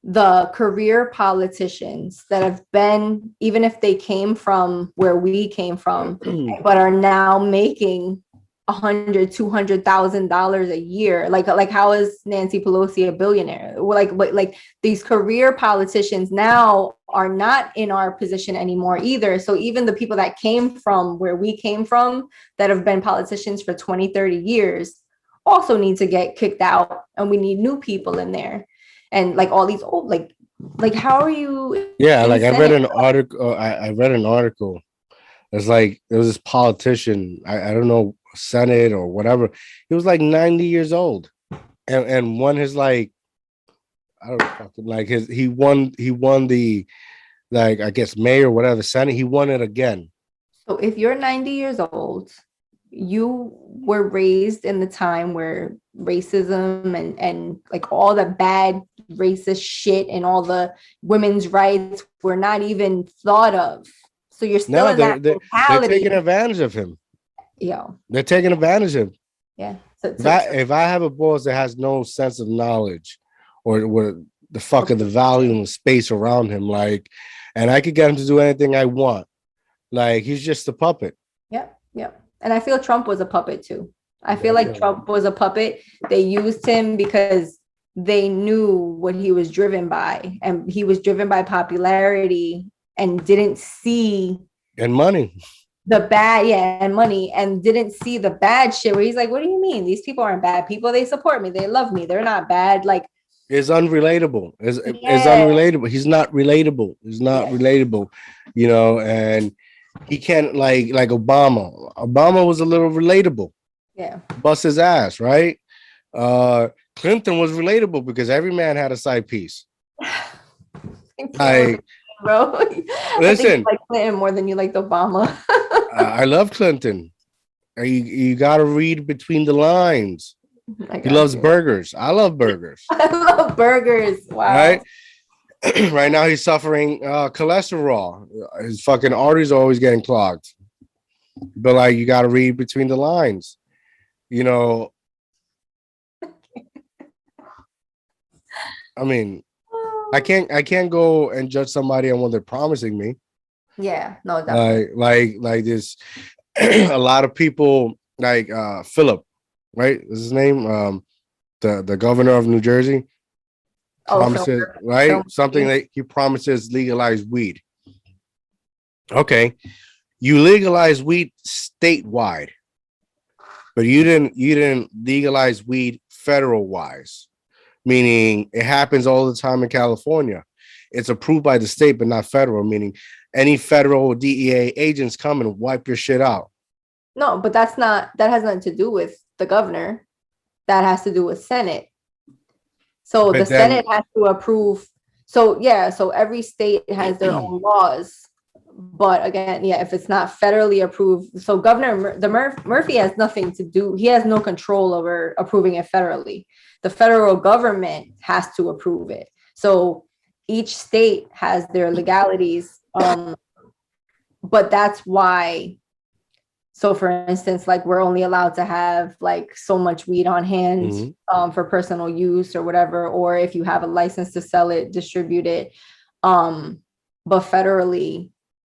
the career politicians that have been, even if they came from where we came from, but are now making $100,000-$200,000 a year. Like how is Nancy Pelosi a billionaire? Like these career politicians now are not in our position anymore either. So even the people that came from where we came from, that have been politicians for 20, 30 years, also need to get kicked out, and we need new people in there. And like all these old, like how are you? Yeah, like I read an article. I read an article. It's like there was this politician. I don't know, Senate or whatever. He was like 90 years old, and won his, like, I don't know, like he won the, like, I guess mayor or whatever, Senate. He won it again, So if you're 90 years old, you were raised in the time where racism and like all the bad racist shit and all the women's rights were not even thought of. So you're still No, in that they're taking mentality. advantage of him. Yo, They're taking advantage of him. yeah. If I have a boss that has no sense of knowledge or what the fuck of the value and the space around him, like, and I could get him to do anything I want, like he's just a puppet. Yep, yep. And I feel Trump was a puppet too. I feel like Trump was a puppet. They used him because they knew what he was driven by, and he was driven by popularity and didn't see And money. the bad, yeah, and money, and didn't see the bad shit where he's like, what do you mean? These people aren't bad people. They support me. They love me. They're not bad. Like, Is unrelatable. Is yeah, unrelatable. He's not relatable. He's not yeah, relatable, and he can't like Obama. Obama was a little relatable. yeah. Bust his ass, right? Clinton was relatable because every man had a side piece. Like, Bro, I think you listen, like Clinton more than you liked Obama. I love Clinton. You got to read between the lines. I He got loves you. burgers. I love burgers. I love burgers. Wow. Right? Right now he's suffering cholesterol. His fucking arteries are always getting clogged. But like you got to read between the lines. You know, I mean, I can't go and judge somebody on what they're promising me. Yeah, no, definitely. Like this a lot of people like Philip, right? Is his name? The governor of New Jersey Oh, promises, right? Something that he promises legalized weed. Okay. You legalize weed statewide, but you didn't legalize weed federal wise, meaning it happens all the time in California. It's approved by the state, but not federal, meaning any federal DEA agents come and wipe your shit out. No, but that has nothing to do with the governor. That has to do with Senate. So the Senate has to approve. So yeah, so every state has their own laws. But again, yeah, if it's not federally approved, so Murphy has nothing to do. He has no control over approving it federally. The federal government has to approve it. So each state has their legalities. But that's why. So for instance, like we're only allowed to have like so much weed on hand for personal use or whatever, or if you have a license to sell it, distribute it. But federally,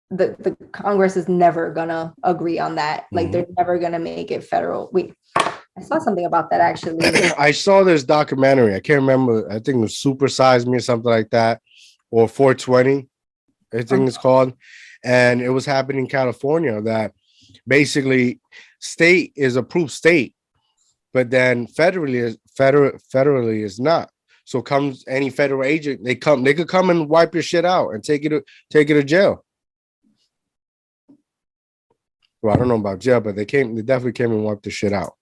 the Congress is never gonna agree on that. Like they're never gonna make it federal. Wait, I saw something about that actually. I saw this documentary. I can't remember. I think it was Super Size Me or something like that, or 420. I think it's called, and it was happening in California that basically state is approved state, but then federally is not. So comes any federal agent, they could come and wipe your shit out and take it to jail. Well, I don't know about jail, but they definitely came and wiped the shit out.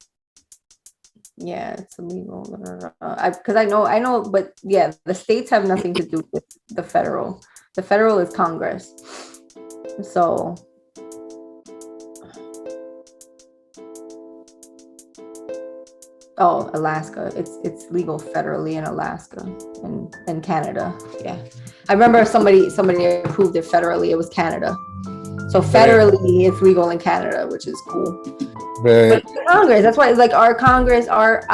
Yeah, it's illegal. Because I know, but yeah, the states have nothing to do with the federal. The federal is Congress. So Alaska. It's legal federally in Alaska and Canada. Yeah. I remember somebody approved it federally. It was Canada. So federally it's legal in Canada, which is cool. But Congress, that's why like our Congress, our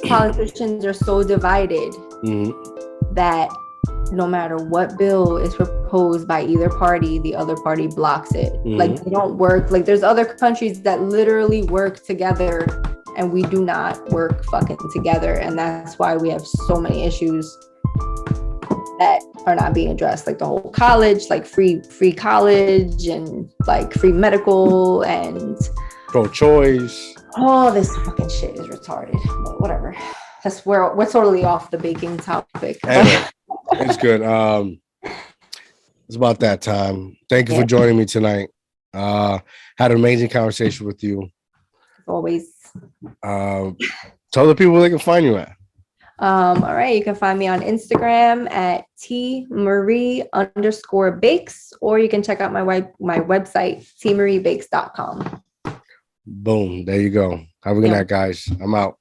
politicians are so divided that no matter what bill is proposed by either party, the other party blocks it. Like they don't work. Like there's other countries that literally work together and we do not work fucking together. And that's why we have so many issues that are not being addressed. Like the whole college, like free college and like free medical and pro-choice. All this fucking shit is retarded, but whatever. We're totally off the baking topic. Anyway, it's good. It's about that time. Thank you for joining me tonight. Had an amazing conversation with you. Always. Tell the people where they can find you at. All right, you can find me on Instagram at tmarie_bakes, or you can check out my website, tmariebakes.com. Boom. There you go. Have a good night, guys. I'm out.